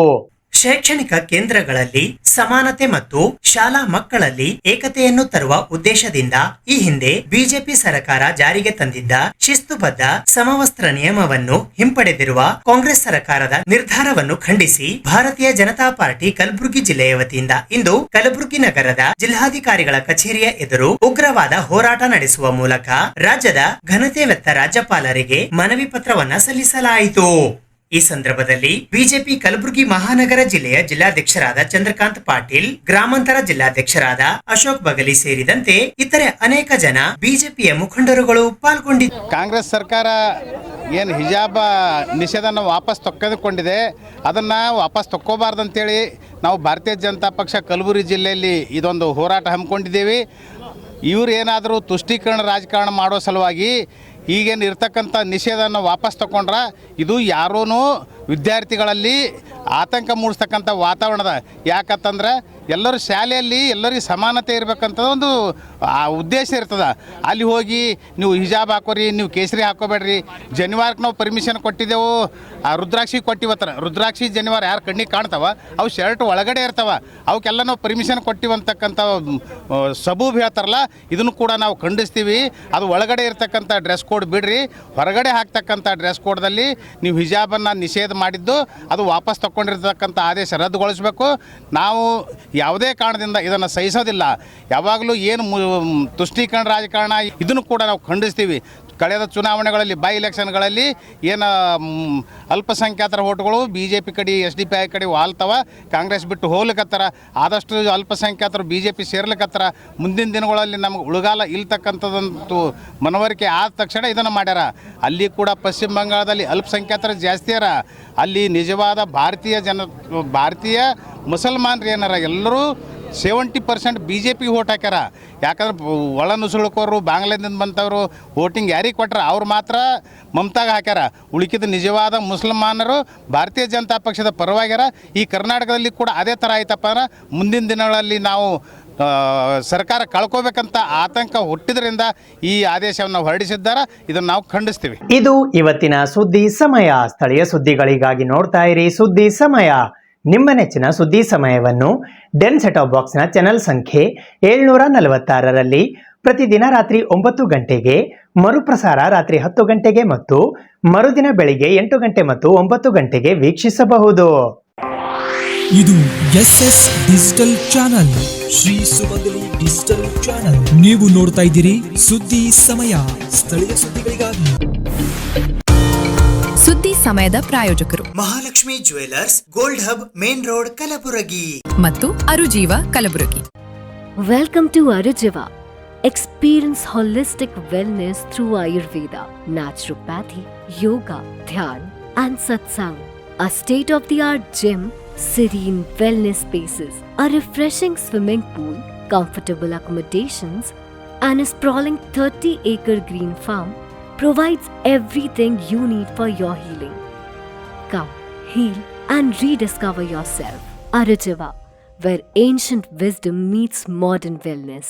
ಶೈಕ್ಷಣಿಕ ಕೇಂದ್ರಗಳಲ್ಲಿ ಸಮಾನತೆ ಮತ್ತು ಶಾಲಾ ಮಕ್ಕಳಲ್ಲಿ ಏಕತೆಯನ್ನು ತರುವ ಉದ್ದೇಶದಿಂದ ಈ ಹಿಂದೆ ಬಿಜೆಪಿ ಸರ್ಕಾರ ಜಾರಿಗೆ ತಂದಿದ್ದ ಶಿಸ್ತುಬದ್ಧ ಸಮವಸ್ತ್ರ ನಿಯಮವನ್ನು ಹಿಂಪಡೆದಿರುವ ಕಾಂಗ್ರೆಸ್ ಸರ್ಕಾರದ ನಿರ್ಧಾರವನ್ನು ಖಂಡಿಸಿ ಭಾರತೀಯ ಜನತಾ ಪಾರ್ಟಿ ಕಲಬುರಗಿ ಜಿಲ್ಲೆಯ ವತಿಯಿಂದ ಇಂದು ಕಲಬುರಗಿ ನಗರದ ಜಿಲ್ಲಾಧಿಕಾರಿಗಳ ಕಚೇರಿಯ ಎದುರು ಉಗ್ರವಾದ ಹೋರಾಟ ನಡೆಸುವ ಮೂಲಕ ರಾಜ್ಯದ ಘನತೆವೆತ್ತ ರಾಜ್ಯಪಾಲರಿಗೆ ಮನವಿ ಪತ್ರವನ್ನ ಸಲ್ಲಿಸಲಾಯಿತು. ಈ ಸಂದರ್ಭದಲ್ಲಿ ಬಿಜೆಪಿ ಕಲಬುರಗಿ ಮಹಾನಗರ ಜಿಲ್ಲೆಯ ಜಿಲ್ಲಾಧ್ಯಕ್ಷರಾದ ಚಂದ್ರಕಾಂತ್ ಪಾಟೀಲ್, ಗ್ರಾಮಾಂತರ ಜಿಲ್ಲಾಧ್ಯಕ್ಷರಾದ ಅಶೋಕ್ ಬಗಲಿ ಸೇರಿದಂತೆ ಇತರೆ ಅನೇಕ ಜನ ಬಿಜೆಪಿಯ ಮುಖಂಡರುಗಳು ಪಾಲ್ಗೊಂಡಿದ್ದರು. ಕಾಂಗ್ರೆಸ್ ಸರ್ಕಾರ ಏನು ಹಿಜಾಬ ನಿಷೇಧನ ವಾಪಸ್ ತೆಗೆದುಕೊಂಡಿದೆ, ಅದನ್ನು ವಾಪಸ್ ತಕ್ಕೋಬಾರ್ದಂತೇಳಿ ನಾವು ಭಾರತೀಯ ಜನತಾ ಪಕ್ಷ ಕಲಬುರಗಿ ಜಿಲ್ಲೆಯಲ್ಲಿ ಇದೊಂದು ಹೋರಾಟ ಹಮ್ಮಿಕೊಂಡಿದ್ದೀವಿ. ಇವರು ಏನಾದರೂ ತುಷ್ಟೀಕರಣ ರಾಜಕಾರಣ ಮಾಡೋ ಸಲುವಾಗಿ ಈಗೇನು ಇರ್ತಕ್ಕಂಥ ನಿಷೇಧನ ವಾಪಸ್ ತಗೊಂಡ್ರೆ ಇದು ಯಾರೂ ವಿದ್ಯಾರ್ಥಿಗಳಲ್ಲಿ ಆತಂಕ ಮೂಡಿಸ್ತಕ್ಕಂಥ ವಾತಾವರಣದ. ಯಾಕಂತಂದ್ರೆ ಎಲ್ಲರೂ ಶಾಲೆಯಲ್ಲಿ ಎಲ್ಲರಿಗೂ ಸಮಾನತೆ ಇರಬೇಕಂತ ಒಂದು ಉದ್ದೇಶ ಇರ್ತದೆ. ಅಲ್ಲಿ ಹೋಗಿ ನೀವು ಹಿಜಾಬ್ ಹಾಕೋರಿ, ನೀವು ಕೇಸರಿ ಹಾಕೋಬೇಡ್ರಿ, ಜನಿವಾರಕ್ಕೆ ನಾವು ಪರ್ಮಿಷನ್ ಕೊಟ್ಟಿದ್ದೆವು, ರುದ್ರಾಕ್ಷಿ ಕೊಟ್ಟಿವತ್ತರ. ರುದ್ರಾಕ್ಷಿ ಜನಿವಾರ ಯಾರು ಕಣ್ಣಿಗೆ ಕಾಣ್ತಾವ ಅವು ಶರ್ಟ್ ಒಳಗಡೆ ಇರ್ತಾವ, ಅವಕ್ಕೆಲ್ಲ ನಾವು ಪರ್ಮಿಷನ್ ಕೊಟ್ಟಿವಂತಕ್ಕಂಥ ಸಬೂಬ್ ಹೇಳ್ತಾರಲ್ಲ, ಇದನ್ನು ಕೂಡ ನಾವು ಖಂಡಿಸ್ತೀವಿ. ಅದು ಒಳಗಡೆ ಇರ್ತಕ್ಕಂಥ ಡ್ರೆಸ್ ಕೋಡ್ ಬಿಡ್ರಿ, ಹೊರಗಡೆ ಹಾಕ್ತಕ್ಕಂಥ ಡ್ರೆಸ್ ಕೋಡ್ದಲ್ಲಿ ನೀವು ಹಿಜಾಬನ್ನು ನಿಷೇಧ ಮಾಡಿದ್ದು ಅದು ವಾಪಸ್ ತಗೊಂಡಿರ್ತಕ್ಕಂಥ ಆದೇಶ ರದ್ದುಗೊಳಿಸಬೇಕು. ನಾವು ಯಾವುದೇ ಕಾರಣದಿಂದ ಇದನ್ನು ಸಹಿಸೋದಿಲ್ಲ. ಯಾವಾಗಲೂ ಏನು ತುಷ್ಟೀಕರಣ ರಾಜಕಾರಣ ಇದನ್ನು ಕೂಡ ನಾವು ಖಂಡಿಸ್ತೀವಿ. ಕಳೆದ ಚುನಾವಣೆಗಳಲ್ಲಿ ಬೈ ಎಲೆಕ್ಷನ್ಗಳಲ್ಲಿ ಏನು ಅಲ್ಪಸಂಖ್ಯಾತರ ಓಟ್ಗಳು BJP ಕಡೆ SDPI ಕಡೆ ವಾಲ್ತವ, ಕಾಂಗ್ರೆಸ್ ಬಿಟ್ಟು ಹೋಗ್ಲಿಕ್ಕತ್ತಾರ. ಆದಷ್ಟು ಅಲ್ಪಸಂಖ್ಯಾತರು BJP ಸೇರ್ಲಿಕ್ಕತ್ತಾರ. ಮುಂದಿನ ದಿನಗಳಲ್ಲಿ ನಮಗೆ ಉಳುಗಾಲ ಇಲ್ತಕ್ಕಂಥದ್ದಂತೂ ಮನವರಿಕೆ ಆದ ತಕ್ಷಣ ಇದನ್ನು ಮಾಡ್ಯಾರ. ಅಲ್ಲಿ ಕೂಡ ಪಶ್ಚಿಮ ಬಂಗಾಳದಲ್ಲಿ ಅಲ್ಪಸಂಖ್ಯಾತರು ಜಾಸ್ತಿ ಅರ. ಅಲ್ಲಿ ನಿಜವಾದ ಭಾರತೀಯ ಮುಸಲ್ಮಾನರು ಏನಾರ ಎಲ್ಲರೂ 70% BJPಗೆ ಓಟ್ ಹಾಕ್ಯಾರ. ಯಾಕಂದ್ರೆ ಒಳ ನುಸುಳುಕೋರು ಬಾಂಗ್ಲಾದಿಂದ ಬಂತವರು ವೋಟಿಂಗ್ ಯಾರಿಗೆ ಕೊಟ್ರ ಅವ್ರು ಮಾತ್ರ ಮಮತಾಗ ಹಾಕ್ಯಾರ. ಉಳಿಕಿದ ನಿಜವಾದ ಮುಸಲ್ಮಾನರು ಭಾರತೀಯ ಜನತಾ ಪಕ್ಷದ ಪರವಾಗ್ಯಾರ. ಈ ಕರ್ನಾಟಕದಲ್ಲಿ ಕೂಡ ಅದೇ ಥರ ಆಯ್ತಪ್ಪ ಅಂದ್ರೆ ಮುಂದಿನ ದಿನಗಳಲ್ಲಿ ನಾವು ಸರ್ಕಾರ ಕಳ್ಕೋಬೇಕಂತ ಆತಂಕ ಹುಟ್ಟಿದ್ರಿಂದ ಈ ಆದೇಶವನ್ನು ಹೊರಡಿಸಿದ್ದಾರೆ. ಇದನ್ನು ನಾವು ಖಂಡಿಸ್ತೀವಿ. ಇದು ಇವತ್ತಿನ ಸುದ್ದಿ ಸಮಯ. ಸ್ಥಳೀಯ ಸುದ್ದಿಗಳಿಗಾಗಿ ನೋಡ್ತಾ ಇರಿ ಸುದ್ದಿ ಸಮಯ. ನಿಮ್ಮ ನೆಚ್ಚಿನ ಸುದ್ದಿ ಸಮಯವನ್ನು ಡೆನ್ ಸೆಟಾಪ್ ಬಾಕ್ಸ್ನ ಚಾನೆಲ್ ಸಂಖ್ಯೆ 746ರಲ್ಲಿ ಪ್ರತಿದಿನ ರಾತ್ರಿ 9 ಗಂಟೆಗೆ, ಮರುಪ್ರಸಾರ ರಾತ್ರಿ 10 ಗಂಟೆಗೆ ಮತ್ತು ಮರುದಿನ ಬೆಳಿಗ್ಗೆ 8 ಗಂಟೆ ಮತ್ತು 9 ಗಂಟೆಗೆ ವೀಕ್ಷಿಸಬಹುದು. ಇದು SS ಡಿಜಿಟಲ್ ಚಾನಲ್, ಶ್ರೀ ಸುಮಂಗಲಿ ಡಿಜಿಟಲ್ ಚಾನಲ್. ನೀವು ನೋಡ್ತಾ ಇದ್ದೀರಿ ಸುದ್ದಿ ಸಮಯ, ಸ್ಥಳೀಯ ಸುದ್ದಿಗಳಿಗಾಗಿ. ಸುದ್ದಿ ಸಮಯದ ಪ್ರಾಯೋಜಕರು Mahalakshmi jewellers, gold hub, main road, Kalaburagi ಮತ್ತು ಅರುಜೀವ Kalaburagi. Welcome to Arujiva. Experience holistic wellness through Ayurveda, naturopathy, yoga, dhyan, and satsang. A state-of-the-art gym, serene wellness spaces, a refreshing swimming pool, comfortable accommodations, and a sprawling 30-acre green farm provides everything you need for your healing. Come, heal, and rediscover yourself. Arujiva, where ancient wisdom meets modern wellness.